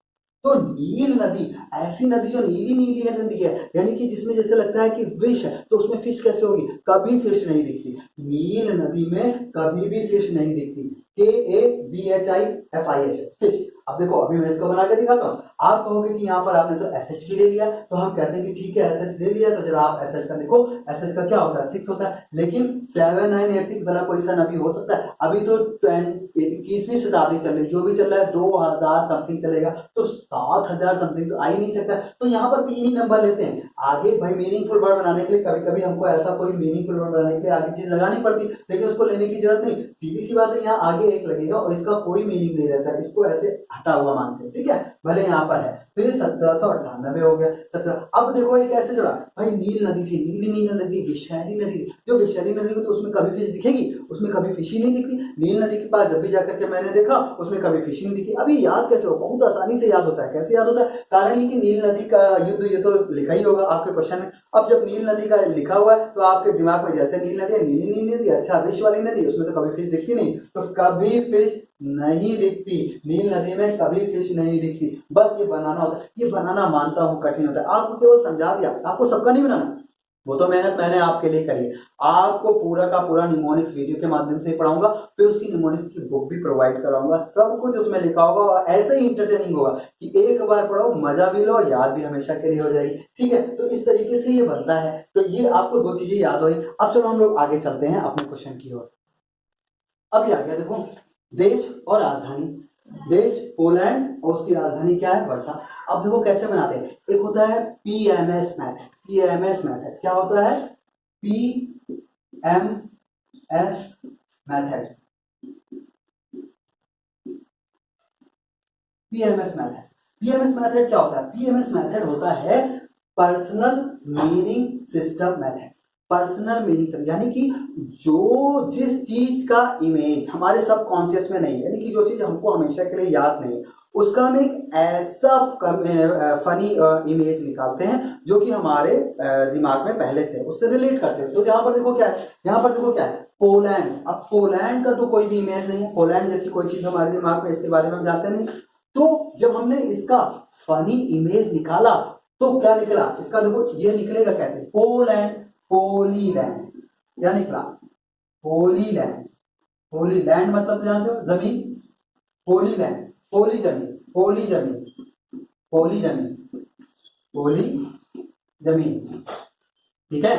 S1: तो नील नदी ऐसी नदी जो नीली नीली है नदी है, यानी कि जिसमें जैसे लगता है कि विष है, तो उसमें फिश कैसे होगी? कभी फिश नहीं दिखती नील नदी में, कभी भी फिश नहीं दिखती। KABHIFISH, fish. अब देखो अभी मैं इसको बना के दिखाता हूँ। आप कहोगे कि यहाँ पर आपने तो SH भी ले लिया, तो हम कहते हैं कि ठीक है SH ले लिया, तो जरा आप SH का देखो, SH का क्या होता है? 6 होता है। लेकिन 7986 वाला क्वेश्चन अभी हो सकता है, अभी तो 21वीं शताब्दी चल रही, जो भी चल रहा है 2000 समथिंग चलेगा, तो 7000 समथिंग तो आ ही नहीं सकता। तो यहाँ पर 3 ही नंबर लेते हैं। आगे भाई मीनिंगफुल वर्ड बनाने के लिए कभी कभी हमको ऐसा कोई मीनिंगफुल वर्ड बनाने के लिए आगे चीज लगानी पड़ती, लेकिन उसको लेने की जरूरत नहीं। सीधी सी बात है, यहाँ आगे 1 लगेगा और इसका कोई मीनिंग नहीं रहता, इसको ऐसे हटा हुआ मानते हैं, ठीक है, भले यहाँ पर है। तो ये 1798 हो गया। 17। अब देखो ये कैसे जुड़ा भाई? नील नदी थी, नीली नील नदी, विषैली नदी थी। जो विषैली नदी को तो उसमें कभी फिश दिखेगी? उसमें कभी फिश ही नहीं दिखती। नील नदी के पास जब भी जाकर के मैंने देखा, उसमें कभी फिश नहीं दिखी। अभी याद कैसे हो? बहुत आसानी से याद होता है। कैसे याद होता है? कारण ये कि नील नदी का युद्ध ये तो लिखा ही होगा आपके क्वेश्चन में। अब जब नील नदी का लिखा हुआ है तो आपके दिमाग में जैसे नील नदी है, नीली नीली नदी, अच्छा विष वाली नदी, उसमें तो कभी फिश दिखती नहीं, तो कभी फिश नहीं दिखती नील नदी में, कभी फिश नहीं दिखती। बस ये बनाना होता है। ये बनाना मानता हूं कठिन होता है, आपको केवल समझा दिया, आपको सबका नहीं बनाना, वो तो मेहनत मैंने आपके लिए करी है। आपको पूरा का पूरा निमोनिक्स वीडियो के माध्यम से पढ़ाऊंगा, फिर उसकी निमोनिक्स की बुक भी प्रोवाइड कराऊंगा। सब कुछ उसमें लिखा होगा और ऐसे ही इंटरटेनिंग होगा कि एक बार पढ़ो, मजा भी लो, याद भी हमेशा के लिए हो जाएगी, ठीक है। तो इस तरीके से ये बनता है। तो ये आपको 2 चीजें याद हुई। अब चलो हम लोग आगे चलते हैं अपने क्वेश्चन की ओर। अब ये आ गया देखो, देश और राजधानी। देश पोलैंड और उसकी राजधानी क्या है? वर्षा। अब देखो कैसे बनाते हैं। एक होता है PMS मेथड। PMS मेथड क्या होता है? PMS method. PMS method. PMS method क्या होता है? PMS मेथड होता है personal meaning system method. Personal meaning system यानी कि जो जिस चीज का इमेज हमारे सबकॉन्शियस में नहीं है, यानी कि जो चीज हमको हमेशा के लिए याद नहीं है, उसका हम एक ऐसा फनी इमेज निकालते हैं जो कि हमारे दिमाग में पहले से उससे रिलेट करते हैं। तो यहाँ पर देखो क्या है, यहाँ पर देखो क्या है? पोलैंड। अब पोलैंड का तो कोई भी इमेज नहीं है, पोलैंड जैसी कोई चीज हमारे दिमाग में, इसके बारे में हम जानते नहीं। तो जब हमने इसका फनी इमेज निकाला तो क्या निकला? इसका देखो ये निकलेगा कैसे? पोलैंड, होलीलैंड, क्या निकला? होलीलैंड। होलीलैंड मतलब तो जानते हो जमीन, होलीलैंड, होली जमीन, होली जमीन, होली जमीन, पोली जमीन, ठीक है,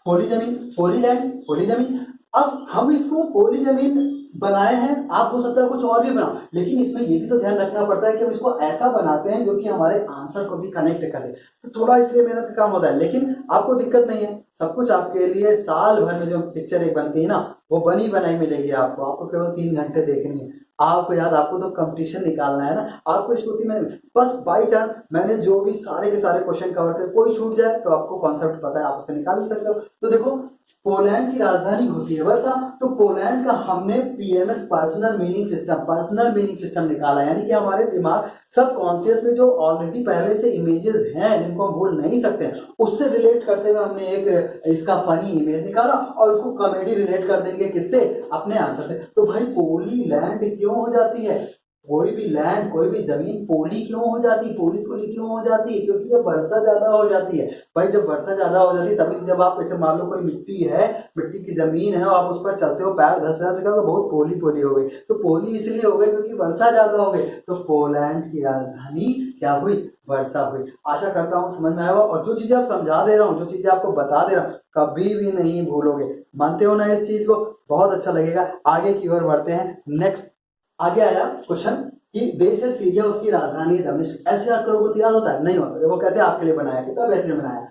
S1: पोली जमीन, पोली लैंड, पोली जमीन। अब हम इसको पोली जमीन बनाए हैं, आप हो सकता है कुछ और भी बनाओ, लेकिन इसमें ये भी तो ध्यान रखना पड़ता है कि हम इसको ऐसा बनाते हैं जो कि हमारे आंसर को भी कनेक्ट करे, तो थोड़ा इसलिए मेहनत का काम होता है, लेकिन आपको दिक्कत नहीं है, सब कुछ आपके लिए साल भर में जो पिक्चर एक बनती है ना, वो बनी बनाई मिलेगी आपको, आपको केवल 3 घंटे देखनी है। आपको याद, आपको तो कंपटीशन निकालना है ना, आपको स्मृति में बस बाई चांस मैंने जो भी सारे के सारे क्वेश्चन कवर कर, कोई छूट जाए तो आपको कॉन्सेप्ट पता है, आप उसे निकाल भी सकते हो। तो देखो, पोलैंड की राजधानी होती है वर्षा, तो पोलैंड का हमने पीएमएस पर्सनल मीनिंग सिस्टम निकाला, यानी कि हमारे दिमाग सब कॉन्शियस में जो ऑलरेडी पहले से इमेजेस हैं जिनको हम भूल नहीं सकते, उससे रिलेट करते हुए हमने एक इसका फनी इमेज निकाला और उसको कॉमेडी रिलेट कर देंगे किससे, अपने आंसर से। तो भाई पोली लैंड क्यों हो जाती है, कोई भी लैंड, कोई भी जमीन पोली क्यों हो जाती है, पोली पोली क्यों हो जाती है, क्योंकि जब वर्षा ज्यादा हो जाती है। भाई जब वर्षा ज्यादा हो जाती है तभी, जब आप ऐसे मान लो कोई मिट्टी है, मिट्टी की जमीन है, आप उस पर चलते हो, पैर धस रहा है, तो क्या होगा, बहुत पोली पोली हो गई। तो पोली इसलिए हो गई क्योंकि वर्षा ज्यादा हो गई, तो पोलैंड की राजधानी क्या हुई, वर्षा हुई। आशा करता हूँ समझ में आएगा, और जो चीजें आप समझा दे रहा हूँ, जो चीजें आपको बता दे रहा हूँ, कभी भी नहीं भूलोगे। मानते हो ना इस चीज को, बहुत अच्छा लगेगा। आगे की ओर बढ़ते हैं। नेक्स्ट आगे आया क्वेश्चन कि देश है सीरिया, उसकी राजधानी है दमिश्क। ऐसे याद करोगे तो याद होता है, नहीं होता। देखो कैसे आपके लिए बनाया, कितना बेहतरीन बनाया।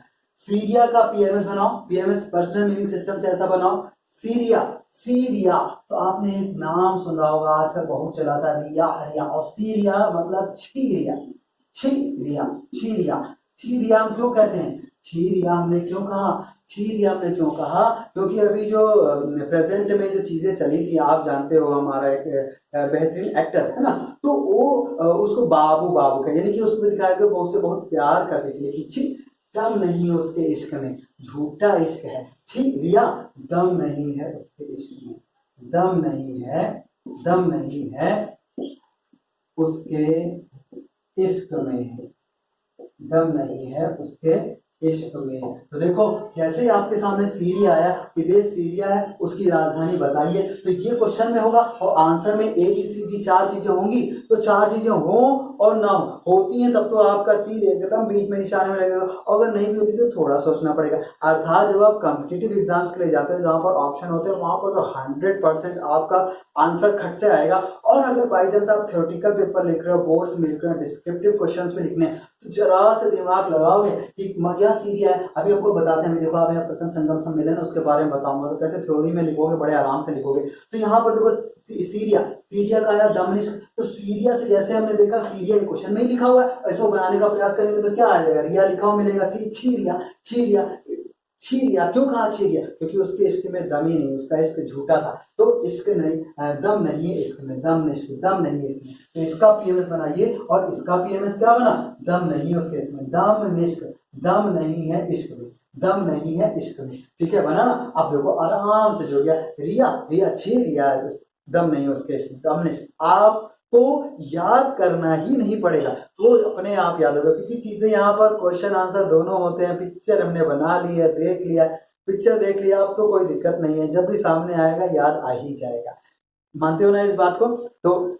S1: सीरिया का पीएमएस बनाओ, पीएमएस पर्सनल मीनिंग सिस्टम से ऐसा बनाओ, सीरिया, सीरिया। तो आपने एक नाम सुना होगा, आजकल बहुत चला था, रिया, रिया, और सीरिया मतलब छीरिया, छीरिया, छीरिया। छीरिया हम क्यों कहते हैं, छीरिया हमने क्यों कहा, छीरिया में क्यों कहा, क्योंकि अभी जो प्रेजेंट में जो चीजें चली थी, आप जानते हो, हमारा एक बेहतरीन एक्टर है ना, तो वो उसको बाबू बाबू का, यानी कि उसमें दिखाया गया वो उससे बहुत प्यार करती थी, लेकिन छी, दम नहीं है उसके इश्क में, झूठा इश्क है। छी रिया, दम नहीं है उसके इश्क में, दम नहीं है, दम नहीं है उसके इश्क में, दम नहीं है उसके इश्क में। तो देखो जैसे ही आपके सामने सीरिया आया, कि देश सीरिया है, उसकी राजधानी बताइए, तो ये क्वेश्चन में होगा, और आंसर में ए बी सी डी 4 चीजें होंगी। तो 4 चीजें हो और ना होती हैं तब तो आपका तीर एकदम बीच में निशाने में लगेगा, अगर नहीं भी होती तो थोड़ा सोचना पड़ेगा। अर्थात जब आप कॉम्पिटिटिव एग्जाम्स के लिए जाते हैं, जहाँ पर ऑप्शन होते हैं, वहां पर तो 100% आपका आंसर खट से आएगा। और अगर बाई चांस आप थ्योरेटिकल पेपर लिख रहे हो, बोर्ड्स में लिख रहे हो, डिस्क्रिप्टिव क्वेश्चन में लिखने, तो जरा से दिमाग लगाओगे कि क्या सीरिया है। अभी आपको बताते हैं, देखो अभी प्रथम संगम सम्मेलन उसके बारे में बताऊंगा, तो कैसे थ्योरी में लिखोगे, बड़े आराम से लिखोगे। तो यहाँ पर देखो सीरिया, सीरिया का आया दमिश्क, तो सीरिया से जैसे हमने देखा, सीरिया क्वेश्चन में ही लिखा हुआ है, ऐसे बनाने का प्रयास करेंगे तो क्या आ जाएगा, रिया लिखा हुआ मिलेगा, छीरिया, छीरिया, छीरिया। क्यों कहा छीरिया, क्योंकि उसके इश्क में दम ही नहीं, उसका इश्क झूठा था। तो इश्क नहीं, दम नहीं है इश्क में, दम नहीं, दम नहीं है इश्क में। तो इसका पीएमएस बनाइए, और इसका पीएमएस क्या बना, दम नहीं है उसके इश्क में, दम निश्क, दम नहीं है इश्क में, दम नहीं है इश्क में। ठीक है, बना ना। अब देखो आराम से जुड़ गया, रिया, रिया, छीरिया, दम नहीं है उसके इश्क में, दम निश्क। आप तो याद करना ही नहीं पड़ेगा, तो अपने आप याद होगा, क्योंकि चीजें यहाँ पर क्वेश्चन आंसर दोनों होते हैं। पिक्चर हमने बना ली है, देख लिया, पिक्चर देख लिया, अब तो कोई दिक्कत नहीं है, जब भी सामने आएगा याद आ ही जाएगा। मानते हो ना इस बात को। तो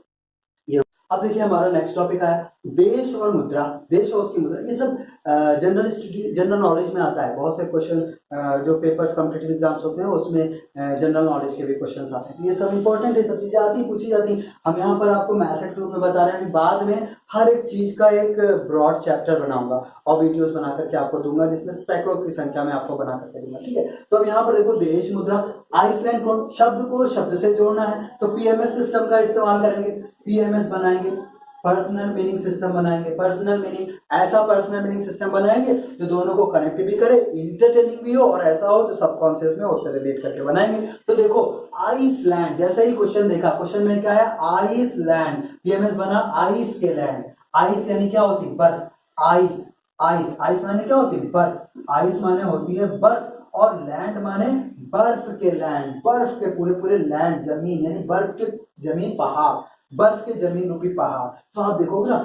S1: ये अब देखिए हमारा नेक्स्ट टॉपिक आया देश और मुद्रा, देश और उसकी मुद्रा। ये सब जनरल नॉलेज में आता है, बहुत से क्वेश्चन जो पेपर्स कॉम्पिटिटिव एग्जाम्स होते हैं उसमें जनरल नॉलेज के भी क्वेश्चंस आते हैं। ये सब इंपॉर्टेंट है, सब चीजें आती पूछी जाती। हम यहाँ पर आपको मैथड के रूप में बता रहे हैं, बाद में हर एक चीज का एक ब्रॉड चैप्टर बनाऊंगा और वीडियोस बना करके आपको दूंगा, जिसमें सैकड़ों की संख्या में आपको बना करके दूंगा। ठीक है, तो अब यहाँ पर देखो देश, मुद्रा, आइसलैंड को शब्द को शब्द से जोड़ना है, तो पीएमएस सिस्टम का इस्तेमाल करेंगे, पीएमएस बनाएंगे, पर्सनल मीनिंग सिस्टम बनाएंगे, पर्सनल मीनिंग, ऐसा पर्सनल मीनिंग सिस्टम बनाएंगे जो दोनों को कनेक्ट भी करे, इंटरटेनिंग भी हो, और ऐसा हो जो सबकॉन्शियस में उससे रिलेट करके बनाएंगे। तो देखो आइसलैंड, जैसे ही क्वेश्चन देखा, क्वेश्चन में क्या है, आइसलैंड, पीएमएस बना आइस के लैंड। आइस यानी क्या होती है, बर्फ, आइस, आइस, आइस माने क्या होती है, बर्फ, आइस माने होती है बर्फ, और लैंड माने बर्फ के लैंड, बर्फ के पूरे पूरे लैंड, जमीन, यानी बर्फ के जमीन, पहाड़, बर्फ के जमीन रूपी पहाड़। तो आप देखोगे ना,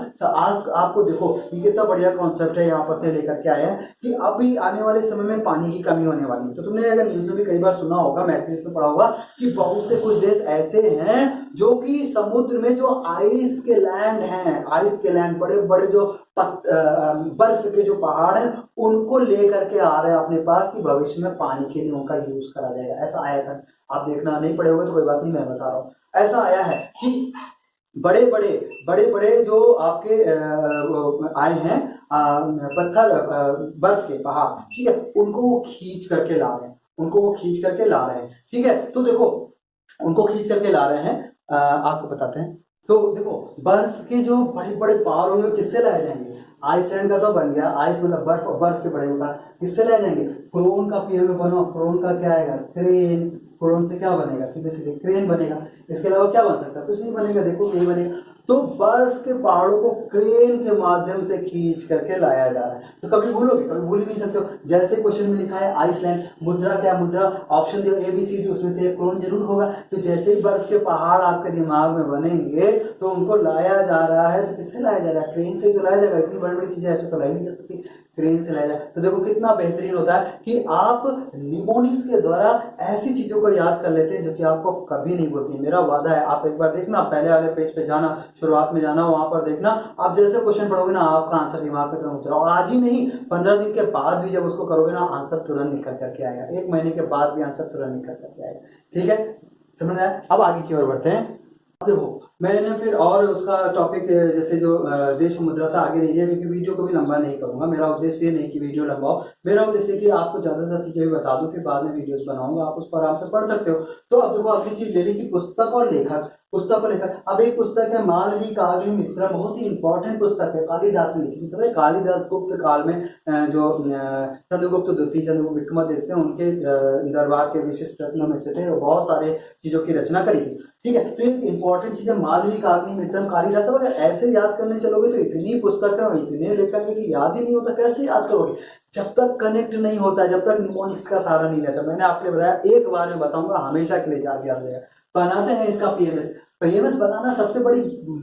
S1: आपको देखो ये कितना बढ़िया कॉन्सेप्ट है, यहाँ पर से लेकर के आए हैं कि अभी आने वाले समय में पानी की कमी होने वाली है। तो तुमने अगर न्यूज में भी कई बार सुना होगा, मैथ में पढ़ा होगा कि बहुत से कुछ देश ऐसे हैं जो कि समुद्र में जो आइस के लैंड हैं, आइस के लैंड, बड़े बड़े जो बर्फ के जो पहाड़ हैं उनको लेकर के आ रहे हैं अपने पास कि भविष्य में पानी के लिए उनका यूज करा जाएगा। ऐसा आया था, आप देखना नहीं पड़े होगे तो कोई बात नहीं, मैं बता रहा हूँ। ऐसा आया है कि बड़े बड़े जो आपके आए हैं पत्थर, बर्फ के पहाड़, ठीक है, उनको वो खींच करके ला रहे हैं, उनको वो खींच करके ला रहे हैं, ठीक है। तो देखो उनको खींच करके ला रहे हैं, आपको बताते हैं। तो देखो बर्फ के जो बड़े बड़े पहाड़ होंगे किससे लाए जाएंगे? आइसलैंड का तो बन गया, आइस मतलब बर्फ, बर्फ के बड़े होगा, किससे लाए जाएंगे? क्रोन का पीएम बनो, क्रोन का क्या आएगा? क्रेन। क्रोन से क्या बनेगा? सीधे सीधे क्रेन बनेगा। इसके अलावा क्या बन सकता है? कुछ नहीं बनेगा, देखो यही बनेगा। तो बर्फ के पहाड़ों को क्रेन के माध्यम से खींच करके लाया जा रहा है। तो कभी भूलोगे? कभी भूल ही नहीं सकते हो। जैसे क्वेश्चन में लिखा है आइसलैंड, मुद्रा क्या? मुद्रा ऑप्शन दिया ABCD, उसमें से एक क्रोन जरूर होगा। तो जैसे ही बर्फ के पहाड़ आपके दिमाग में बनेंगे तो उनको लाया जा रहा है। तो किससे लाया जा रहा है? क्रेन से तो लाया जाएगा। इतनी बड़ी बड़ी चीजें ऐसे तो लाई नहीं जा सकती, क्रेन से लाया जाए। तो देखो कितना बेहतरीन होता है कि आप निमोनिक्स के द्वारा ऐसी चीजों को याद कर लेते हैं जो कि आपको कभी नहीं बोलती। मेरा वादा है, आप एक बार देखना, पहले वाले पेज पे जाना, शुरुआत में जाना, वहां पर देखना, आप जैसे क्वेश्चन पढ़ोगे ना आपका आंसर दिमाग में तुरंत उतरा। आज ही नहीं, 15 दिन के बाद भी जब उसको करोगे ना आंसर तुरंत निकल करके आएगा। 1 महीने के बाद भी आंसर तुरंत निकल करके आएगा। ठीक है, समझ आया? अब आगे की ओर बढ़ते हैं। देखो मैंने फिर और उसका टॉपिक जैसे जो देश मुद्रा था आगे नहीं लिया, क्योंकि वीडियो को भी लंबा नहीं करूंगा। मेरा उद्देश्य ये नहीं कि वीडियो लंबा हो, मेरा उद्देश्य कि आपको ज्यादा से ज्यादा चीजें भी बता दूं, फिर बाद में वीडियोस बनाऊंगा, आप उस पर आराम से पढ़ सकते हो। तो अब देखो अगली चीज ले ली कि पुस्तक और लेखक। पुस्तक और लेखक, अब एक पुस्तक है मालवी काव्य मित्र, बहुत ही इंपॉर्टेंट पुस्तक है, कालिदास ने लिखी थी। कालिदास गुप्त काल में जो चंद्रगुप्त द्वितीय, चंद्रगुप्त विक्रमादित्य उनके दरबार के विशिष्ट रत्नों में से थे, बहुत सारे चीजों की रचना करी थी। ठीक है, तो एक इंपॉर्टेंट चीज है मालवी काग्नि मित्रम कालिदास। अगर ऐसे याद करने चलोगे तो इतनी पुस्तक है, इतने लेखक है कि याद ही नहीं होता। कैसे याद करोगे? जब तक कनेक्ट नहीं होता, जब तक निमोनिक्स का सहारा नहीं लेता। मैंने आपको बताया, एक बार में बताऊंगा, हमेशा के लिए याद रहेगा। बनाते हैं इसका पीएमएस। पीएमएस बनाना सबसे बड़ी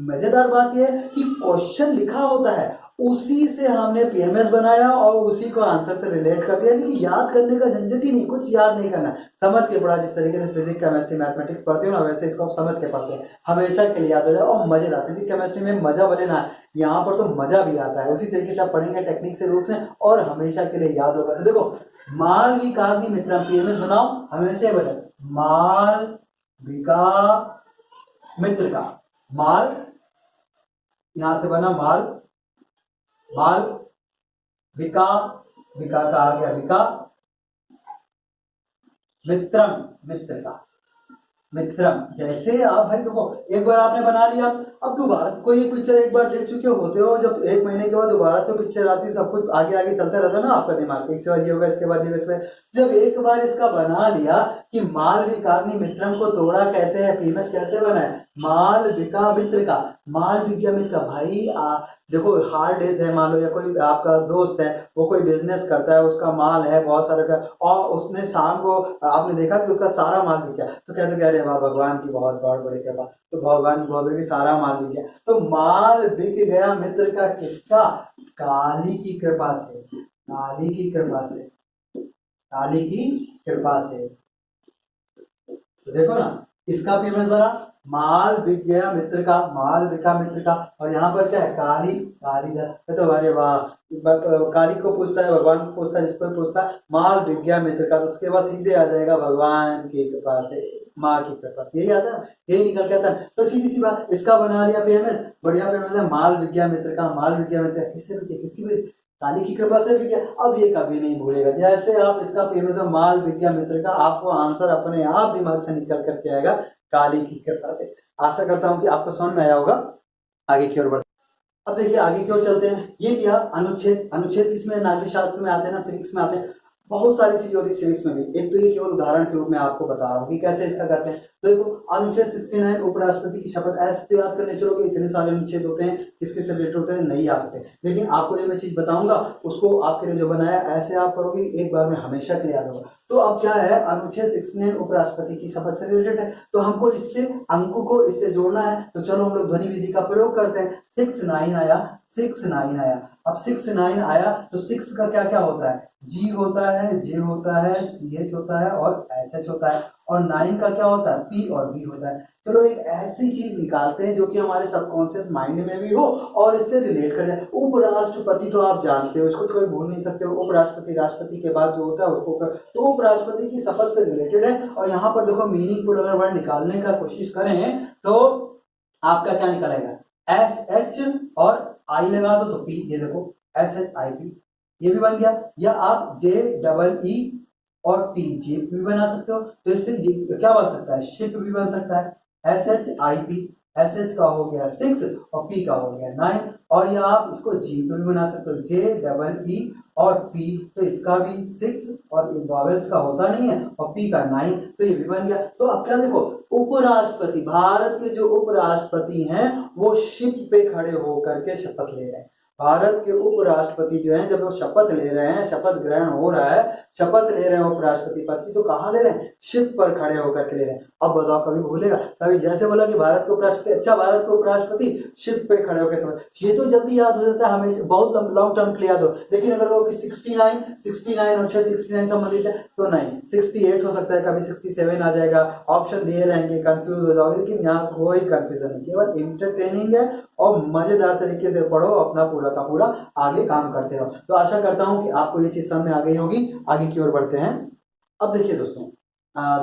S1: मजेदार बात यह है कि क्वेश्चन लिखा होता है, उसी से हमने पीएमएस बनाया और उसी को आंसर से रिलेट कर दिया। लेकिन याद करने का झंझट ही नहीं, कुछ याद नहीं करना, समझ के पढ़ा। जिस तरीके से फिजिक्स केमिस्ट्री मैथमेटिक्स पढ़ते हो ना, वैसे इसको आप समझ के पढ़ते हैं, हमेशा के लिए याद हो जाए और मजेदार। फिजिक्स केमिस्ट्री में मजा बने ना, यहाँ पर तो मजा भी आता है। उसी तरीके से आप पढ़ेंगे टेक्निक से रूप में और हमेशा के लिए याद होगा। तो देखो मालविका मित्र पीएमएस बनाओ, हमेशा बने मालविका मित्र का। माल यहां से बना माल, माल विका, विका का आ गया विका, मित्रम, मित्र का मित्रम। जैसे आप भाई देखो एक बार आपने बना लिया, अब दोबारा कोई एक पिक्चर एक बार देख चुके होते हो, जब 1 महीने के बाद दोबारा से पिक्चर आती है, सब कुछ आगे आगे चलता रहता है ना आपका दिमाग, एक से बाद ये होगा, इसके बाद ये, इसमें जब एक बार इसका बना लिया कि मालविकाग्नि मित्रम को तोड़ा कैसे है, फेमस कैसे बना है, मालविका मित्र का, मालविका मित्र भाई। देखो हार्ड डेज है, मान लो या कोई आपका दोस्त है, वो कोई बिजनेस करता है, उसका माल है बहुत सारा का, और उसने शाम को आपने देखा कि उसका सारा माल बिक गया, तो कहते कह रहे हैं भगवान की बहुत बड़ी कृपा, तो भगवान बहुत बड़ी, सारा माल बिक गया। तो माल बिक गया मित्र का, किसका? काली की कृपा से, काली की कृपा से, काली की कृपा से। तो देखो ना, इसका पेमेंट बना माल बिक गया मित्र का, माल बिका मित्र का, और यहाँ पर क्या है? काली, काली। तो अरे वाह, काली को पूछता है, भगवान को पूछता है, जिसको पूछता है माल बिक गया मित्र का, उसके बाद सीधे आ जाएगा भगवान की कृपा से, माँ की कृपा से, यही आता है, यही निकल के आता है। तो सीधी सी बात, इसका बना लिया पेमेंट, बढ़िया पेमेंट है, माल बिक गया मित्र का, माल बिक गया मित्र, किससे बिक गया? किसकी भी? काली की कृपा से भी किया। अब ये कभी नहीं भूलेगा, जैसे आप इसका पेमेंट माल विज्ञा मित्र का, आपको आंसर अपने आप दिमाग से निकल करके आएगा, काली की कृपा से। आशा करता हूं कि आपको समझ में आया होगा। आगे की ओर बढ़ते, अब देखिए आगे की ओर चलते हैं। ये दिया अनुच्छेद, अनुच्छेद किसमें? नागरिक शास्त्र में आते हैं ना, सिविक्स में आते हैं। बहुत सारी चीजें होती है सिविक्स में भी, एक तो ये केवल उदाहरण के रूप में आपको बता रहा हूँ कि कैसे इसका करते हैं। तो देखो अनुच्छेद 69 उपराष्ट्रपति की शपथ, ऐसे तो याद करने चलोगे, इतने सारे अनुच्छेद होते हैं, किसके से रिलेटेड होते हैं नहीं याद होते, लेकिन आपको जो मैं चीज बताऊंगा उसको आपके लिए जो बनाया ऐसे आप करोगे, एक बार में हमेशा के लिए याद होगा। तो अब क्या है, अनुच्छेद 69 उपराष्ट्रपति की शपथ से रिलेटेड है, तो हमको इससे अंक को इससे जोड़ना है। तो चलो हम लोग ध्वनि विधि का प्रयोग करते हैं। 69 आया, 69 आया। अब 69 आया तो 6 का क्या क्या होता है? जी होता है, जे होता है, सी एच होता है और एस एच होता है। और 9 का क्या होता है, पी और बी होता है। चलो एक ऐसी चीज निकालते हैं जो कि हमारे सबकॉन्शियस माइंड में भी हो और इससे रिलेट कर जाए। उपराष्ट्रपति तो आप जानते हो, इसको तो कोई भूल नहीं सकते हो। उपराष्ट्रपति राष्ट्रपति के बाद जो होता है उसको तो उपराष्ट्रपति की शपथ से रिलेटेड है। और यहाँ पर देखो मीनिंगफुल अगर वर्ड निकालने का कोशिश करें तो आपका क्या निकलेगा, एस एच और आई लगा दो तो पी, ये देखो एस एच आई पी, ये भी बन गया। या आप जे डबल ई और पी जीप भी बना सकते हो, तो इससे क्या बन सकता है, शिप भी बन सकता है। S H I P, S H का हो गया 6 और पी का हो गया 9। और या आप इसको जीप भी बना सकते हो, जे डबल ई और पी, तो इसका भी 6 और वॉवेल्स का होता नहीं है और पी का 9, तो ये भी बन गया। तो अब क्या देखो, उपराष्ट्रपति, भारत के जो उपराष्ट्रपति हैं वो शिप पे खड़े होकर के शपथ ले रहे हैं। भारत के उपराष्ट्रपति जो हैं जब वो शपथ ले रहे हैं, शपथ ग्रहण हो रहा है, शपथ ले रहे हैं उपराष्ट्रपति पद की, तो कहाँ ले रहे हैं, शिप पर खड़े होकर के ले रहे हैं। अब बताओ कभी भूलेगा, कभी जैसे बोला कि भारत के उपराष्ट्रपति, अच्छा भारत के उपराष्ट्रपति शिप पे खड़े होकर शपथ, ये तो जल्दी याद हो जाता है हमें, बहुत लॉन्ग टर्म के लिए याद हो। लेकिन अगर वो 69 और 69 संबंधित है तो नहीं, 68 हो सकता है, कभी 67 आ जाएगा, ऑप्शन दिए रहेंगे, कंफ्यूज हो जाओगे। लेकिन यहाँ कोई कंफ्यूजन नहीं, केवल इंटरटेनिंग है और मजेदार तरीके से पढ़ो, अपना पूरा का पूरा आगे काम करते रहो। तो आशा करता हूं कि आपको ये चीज समझ में आ गई होगी। आगे की ओर बढ़ते हैं। अब देखिए दोस्तों,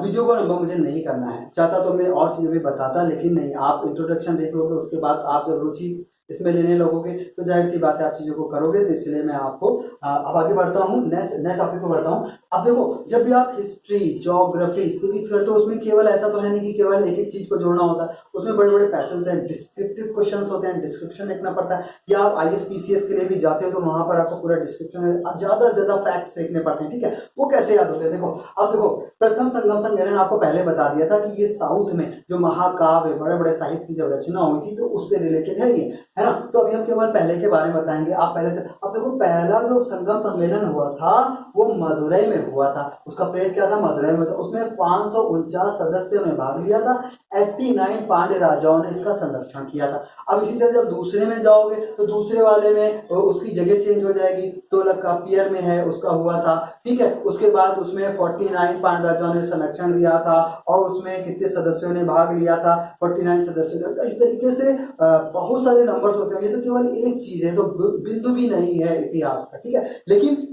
S1: वीडियो को लंबा मुझे नहीं करना है, चाहता तो मैं और चीजें भी बताता, लेकिन नहीं, आप इंट्रोडक्शन देख लोगे, उसके बाद आप जब रुचि इसमें लेने लगोगे तो जाहिर सी बात है आप चीजों को करोगे। तो इसलिए मैं आपको अब आगे बढ़ता हूँ, नए टॉपिक को बढ़ता हूँ। अब देखो, जब भी आप हिस्ट्री, ज्योग्राफी, सिविक्स करते हो, उसमें केवल ऐसा तो है नहीं कि केवल एक एक चीज को जोड़ना होता है, उसमें बड़े बड़े पैसेज होते हैं, डिस्क्रिप्टिव क्वेश्चंस होते हैं, डिस्क्रिप्शन लिखना पड़ता है। या आप आईएएस पीसीएस के लिए भी जाते हो तो वहां पर आपको पूरा डिस्क्रिप्शन, ज्यादा से ज्यादा फैक्ट्स लिखने पड़ते हैं, ठीक है। वो कैसे याद होते हैं, देखो अब देखो, प्रथम संगम सम्मेलन आपको पहले बता दिया था कि ये साउथ में जो महाकाव्य, बड़े बड़े साहित्य की जब रचना हुई थी तो उससे रिलेटेड है ये, है ना। तो अभी हम केवल पहले के बारे में बताएंगे, आप पहले से। अब देखो, पहला जो संगम सम्मेलन हुआ था वो मदुरई में हुआ था, उसका प्लेस क्या था, मदुरई में था। उसमें 549 सदस्यों ने भाग लिया था, 89 पांड्य राजाओं ने इसका संरक्षण किया था। अब इसी तरह जब दूसरे में जाओगे तो दूसरे वाले में उसकी जगह चेंज हो जाएगी, तोलक का पियर में है, उसका हुआ था, ठीक है। उसके बाद उसमें 49 पांड्य राजाओं ने संरक्षण दिया था और उसमें कितने सदस्यों ने भाग लिया था, 49 सदस्यों ने। इस तरीके से बहुत सारे नंबर्स होते हैं, ये तो केवल एक चीज है, तो बिंदु भी नहीं है इतिहास का, ठीक है। लेकिन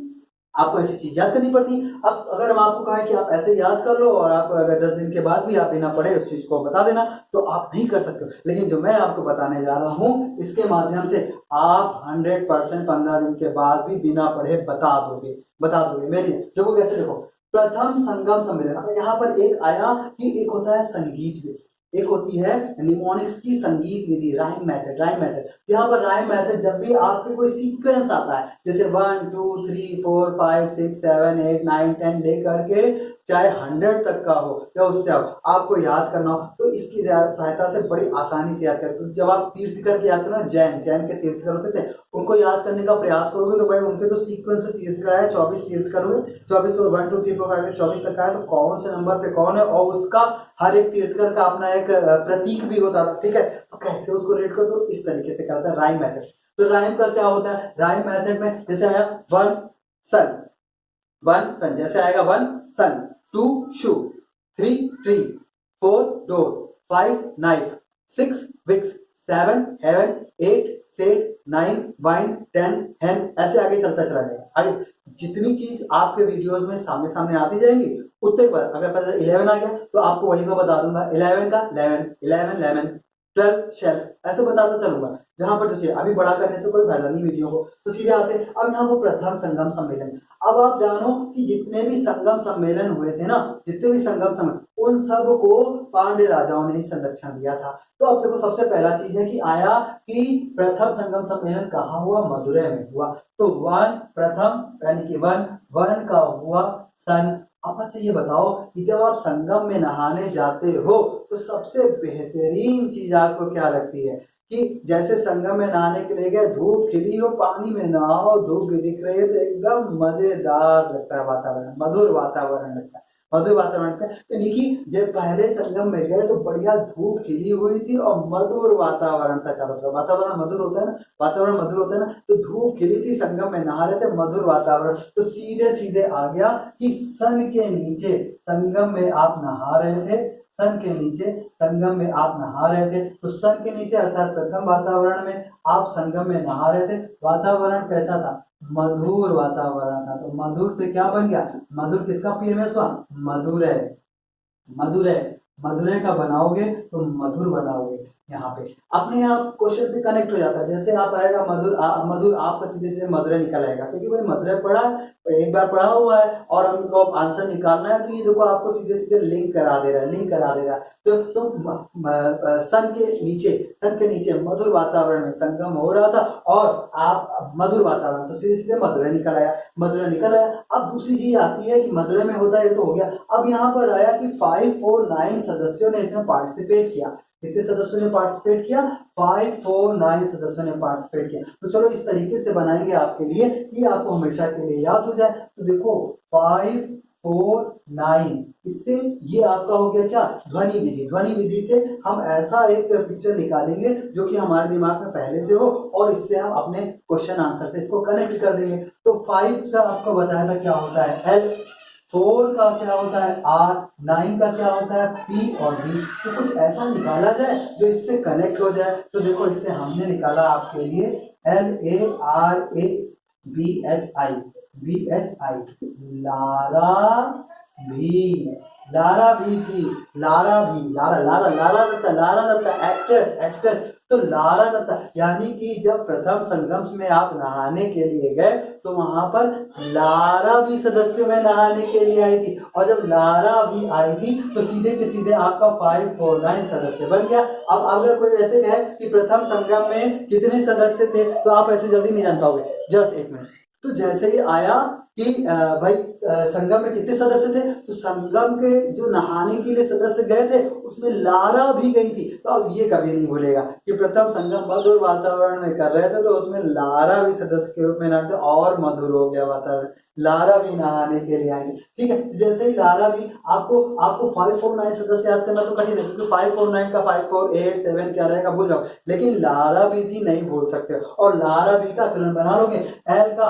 S1: आपको ऐसी चीज याद करनी पड़ती है। अब अगर हम आपको कहें कि आप ऐसे याद कर लो और आप अगर 10 दिन के बाद भी आप बिना पढ़े उस चीज को बता देना, तो आप नहीं कर सकते। लेकिन जो मैं आपको बताने जा रहा हूं इसके माध्यम से आप 100% 15 दिन के बाद भी बिना पढ़े बता दोगे मेरी। देखो कैसे, देखो प्रथम संगम सम्मेलन, यहाँ पर एक आया कि एक होता है संगीत विधि, एक होती है निमोनिक्स की संगीत विधि, राइम मेथड। यहाँ पर राइम मेथड, जब भी आपके कोई सीक्वेंस आता है, जैसे 1 2 3 4 5 6 7 8 9 10 लेकर के चाहे 100 तक का हो या उससे आपको याद करना हो, तो इसकी सहायता से बड़ी आसानी से याद करते। जब आप तीर्थकर की याद करना, जैन के तीर्थकर होते थे, उनको याद करने का प्रयास करोगे तो भाई उनके तो सीक्वेंस से तीर्थकर है, 24 तीर्थकर हुए, 24 तो 1 2 3 4 5 24 तक का है, तो कौन से नंबर पे कौन है, और उसका हर एक तीर्थकर का अपना एक प्रतीक भी होता था, ठीक है। तो कैसे उसको रेट करो, तो इस तरीके से करता है राइम मेथड। तो राइम का क्या होता है, राइम मेथड में जैसे आया वन सन, जैसे आएगा 1 sun, 2 shoe, 3 tree, 4 door, 5 knife, 6 Vicks, 7 heaven, 8 set, 9 wine, 10 hen, ऐसे आगे चलता चला जाएगा। आगे जितनी चीज आपके वीडियोस में सामने आती जाएंगी उतने पर, अगर पहले 11 आ गया तो आपको वही मैं बता दूंगा 11 का 11 लेमन, 12 शेल्फ, ऐसे बताता चलूंगा। जहां पर जो अभी बड़ा करने से कोई फायदा नहीं वीडियो को, तो सीधे आते हैं अब यहाँ पर प्रथम संगम सम्मेलन। अब आप जानो कि जितने भी संगम सम्मेलन हुए थे ना, जितने भी संगम सम्मेलन, उन सब को पांड्य राजाओं ने ही संरक्षण दिया था। तो अब देखो, सबसे पहला चीज है कि आया कि प्रथम संगम सम्मेलन कहाँ हुआ, मदुरै में हुआ। तो प्रथम यानी कि वन का हुआ सन। अब अच्छा ये बताओ कि जब आप संगम में नहाने जाते हो तो सबसे बेहतरीन चीज आपको क्या लगती है, कि जैसे संगम में नहाने के लिए गए, धूप खिली हो, पानी में नहाओ, धूप भी दिख रही है, तो एकदम मजेदार लगता है वातावरण, मधुर वातावरण लगता है। मधुर वातावरण का, यानी कि जब पहले संगम में गए तो बढ़िया धूप खिली हुई थी और मधुर वातावरण था चारों तरफ। वातावरण मधुर होता है ना, वातावरण मधुर होता है ना, तो धूप खिली थी, संगम में नहा रहे थे, मधुर वातावरण। तो सीधे सीधे आ गया कि सन के नीचे संगम में आप नहा रहे थे, सन के नीचे संगम में आप नहा रहे थे। तो सन के नीचे अर्थात प्रथम वातावरण में आप संगम में नहा रहे थे। वातावरण कैसा था? मधुर वातावरण था। तो मधुर से क्या बन गया? मधुर किसका पीएमएस हुआ? मधुर है, मधुर है, मधुरे का बनाओगे तो मधुर बनाओगे। यहाँ पे अपने आप क्वेश्चन से कनेक्ट हो जाता है। जैसे आप आएगा मधुर मधुर, आपका सीधे सीधे मधुरे निकल आएगा, क्योंकि भाई मधुरे पढ़ा है, एक बार पढ़ा हुआ है और हमको आंसर निकालना है। तो ये देखो आपको सीधे सीधे लिंक करा दे रहा है, लिंक करा दे रहा है। तो सन के नीचे मधुर वातावरण में संगम हो रहा था और आप मधुर वातावरण, तो सीधे सीधे मधुरे निकल आया, मधुरे निकल आया। अब दूसरी चीज आती है कि मधुरे में होता है, तो हो गया। अब यहाँ पर आया कि 549 सदस्यों ने इसमें पार्टिसिपेट किया। कितने सदस्यों ने पार्टिसिपेट किया? 549 सदस्यों ने पार्टिसिपेट किया। तो चलो इस तरीके से बनाएंगे आपके लिए कि आपको हमेशा के लिए याद हो जाए। तो देखो 549, इससे ये आपका हो गया क्या? ध्वनि विधि। ध्वनि विधि से हम ऐसा एक पिक्चर निकालेंगे जो कि हमारे दिमाग में पहले से हो और इससे हम अपने क्वेश्चन आंसर से इसको कनेक्ट कर देंगे। तो 5 से आपको बताया था क्या होता है? एल, 4 का क्या होता है? आर, 9 का क्या होता है? पी और बी। तो कुछ ऐसा निकाला जाए जो इससे कनेक्ट हो जाए। तो देखो इससे हमने निकाला आपके लिए LARABHI, BHI, लारा भी, लारा भी थी, लारा भी, लारा लारा लारा दत्ता, लारा दत्ता एक्ट्रेस, एक्ट्रेस। तो लारा दत्ता यानी कि जब प्रथम संगम में आप नहाने के लिए गए तो वहां पर लारा भी सदस्यों में नहाने के लिए आई थी, और जब लारा भी आई थी तो सीधे के सीधे आपका 549 सदस्य बन गया। अब अगर कोई ऐसे कहे कि प्रथम संगम में कितने सदस्य थे, तो आप ऐसे जल्दी नहीं जान पाओगे। जस्ट एक मिनट। तो जैसे ही आया कि भाई संगम में कितने सदस्य थे, तो संगम के जो नहाने के लिए सदस्य गए थे उसमें लारा भी गई थी। तो अब ये कभी नहीं भूलेगा कि प्रथम संगम मधुर वातावरण में कर रहे थे तो उसमें लारा भी सदस्य के रूप में नहाते और मधुर हो गया वातावरण, लारा भी नहाने के लिए आएंगे। ठीक है, जैसे ही लारा भी आपको 549 सदस्य याद करना तो कठिन है, क्योंकि 549 का 5487 क्या रहेगा भूल जाओ, लेकिन लारा भी थी नहीं भूल सकते। और लारा भी का तुरंत बना लोगे। एल का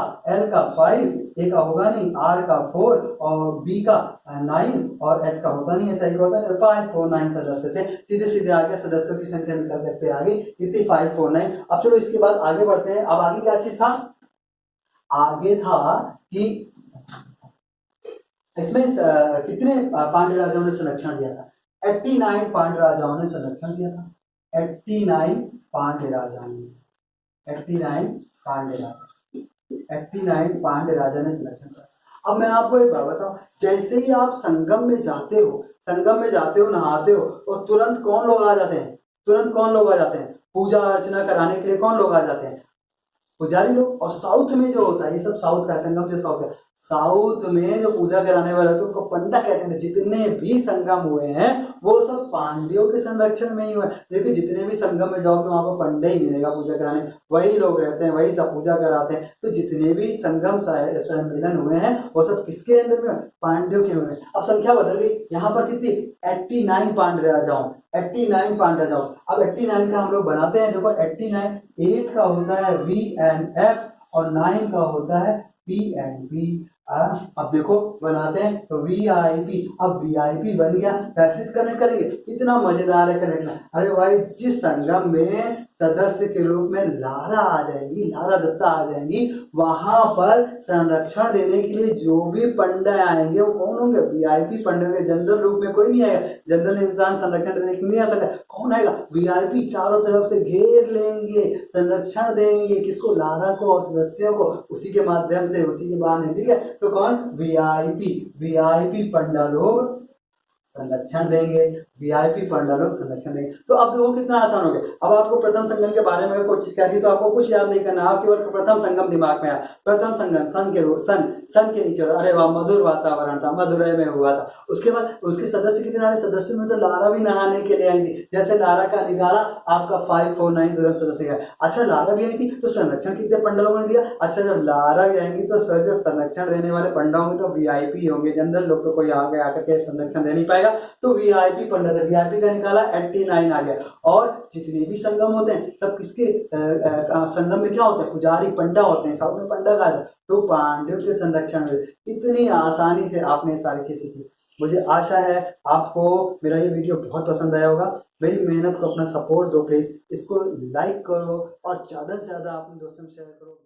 S1: 5, ए का होगा नहीं, आर का 4 और बी का 9 और एच का होता नहीं है, चाहिए होता है। 549 सदस्य थे, सीधे सीधे आगे सदस्यों की संख्या निकल करके आ गई कितनी? 549। अब चलो इसके बाद आगे बढ़ते हैं। अब आगे क्या चीज था? आगे था कि इसमें कितने पांड्य राजाओं ने संरक्षण दिया था? 89 पांड्य राजाओं ने संरक्षण दिया था। 89 पांड्य राजाओं ने, 89 पांड्य राजा, 89 पांड्य राजा ने संरक्षण किया। अब मैं आपको एक बात बताऊं, जैसे ही आप संगम में जाते हो, संगम में जाते हो, नहाते हो, और तुरंत कौन लोग आ जाते हैं? तुरंत कौन लोग आ जाते हैं? पूजा अर्चना कराने के लिए कौन लोग आ जाते हैं? पुजारी लोग। और साउथ में जो होता है, ये सब साउथ का, संगम जो साउथ है, साउथ में जो पूजा कराने वाले थे उनको पंडा कहते हैं। जितने भी संगम हुए हैं वो सब पांड्यों के संरक्षण में ही हुए। देखिए जितने भी संगम में जाओगे वहां पर पंडा ही मिलेगा पूजा कराने, वही लोग रहते हैं, वही सब पूजा कराते हैं। तो जितने भी संगम सम्मेलन हुए हैं वो सब किसके अंदर में? पांड्यों के हुए। अब संख्या बदल गई, यहाँ पर कितनी? 89 पांड्य राजाओं, 89 पांड्य राजाओं। अब 89 का हम लोग बनाते हैं। देखो 89, 8 का होता है VNF और 9 का होता है PNB। अब देखो बनाते हैं तो VIP। अब VIP बन गया, पैसे कनेक्ट करेंगे, इतना मजेदार है कनेक्ट। अरे भाई जिस संगम में सदस्य के रूप में लारा आ जाएंगी, लारा दत्ता आ जाएंगी, वहां पर संरक्षण देने के लिए जो भी पंडा आएंगे वो कौन होंगे? VIP पंडे होंगे। जनरल रूप में कोई नहीं आएगा, जनरल इंसान संरक्षण देने के लिए नहीं आ सकता। कौन आएगा? VIP चारों तरफ से घेर लेंगे, संरक्षण देंगे, किसको? लारा को और सदस्यों को, उसी के माध्यम से, उसी के बहाने। ठीक है, तो कौन? VIP पंडा लोग संरक्षण देंगे। वीआईपी पंडालों संरक्षण देंगे। तो अब देखो कितना आसान हो गया। अब आपको प्रथम संगम के बारे में कोई चीज कह दी तो आपको कुछ याद नहीं करना, आप केवल प्रथम संगम दिमाग में आया। प्रथम संगम सन के नीचे, अरे वाह मधुर वातावरण था, मदुरई में हुआ था। उसके बाद उसके सदस्य कितने सारे सदस्य में तो लारा भी नहाने के लिए आई थी। जैसे लारा का निकाला आपका 549 सदस्य है। अच्छा लारा भी आई थी तो संरक्षण कितने पंडालों ने दिया। अच्छा जब लारा भी आएंगी तो सर जो संरक्षण देने वाले पंडा होंगे तो वीआईपी होंगे, जनरल लोग तो कोई आगे आकर के संरक्षण दे नहीं पाएगा। तो वीआईपी पंडित है, वीआईपी का निकाला 89 आ गया। और जितने भी संगम होते हैं सब किसके संगम में क्या होता है, पुजारी पंडा होते हैं, साउथ में पंडा का। तो पांडव के संरक्षण में इतनी आसानी से आपने सारी चीज सीखी। मुझे आशा है आपको मेरा ये वीडियो बहुत पसंद आया होगा। मेरी मेहनत को अपना सपोर्ट दो प्लीज, इसको लाइक करो और ज्यादा से ज्यादा अपने दोस्तों में शेयर करो।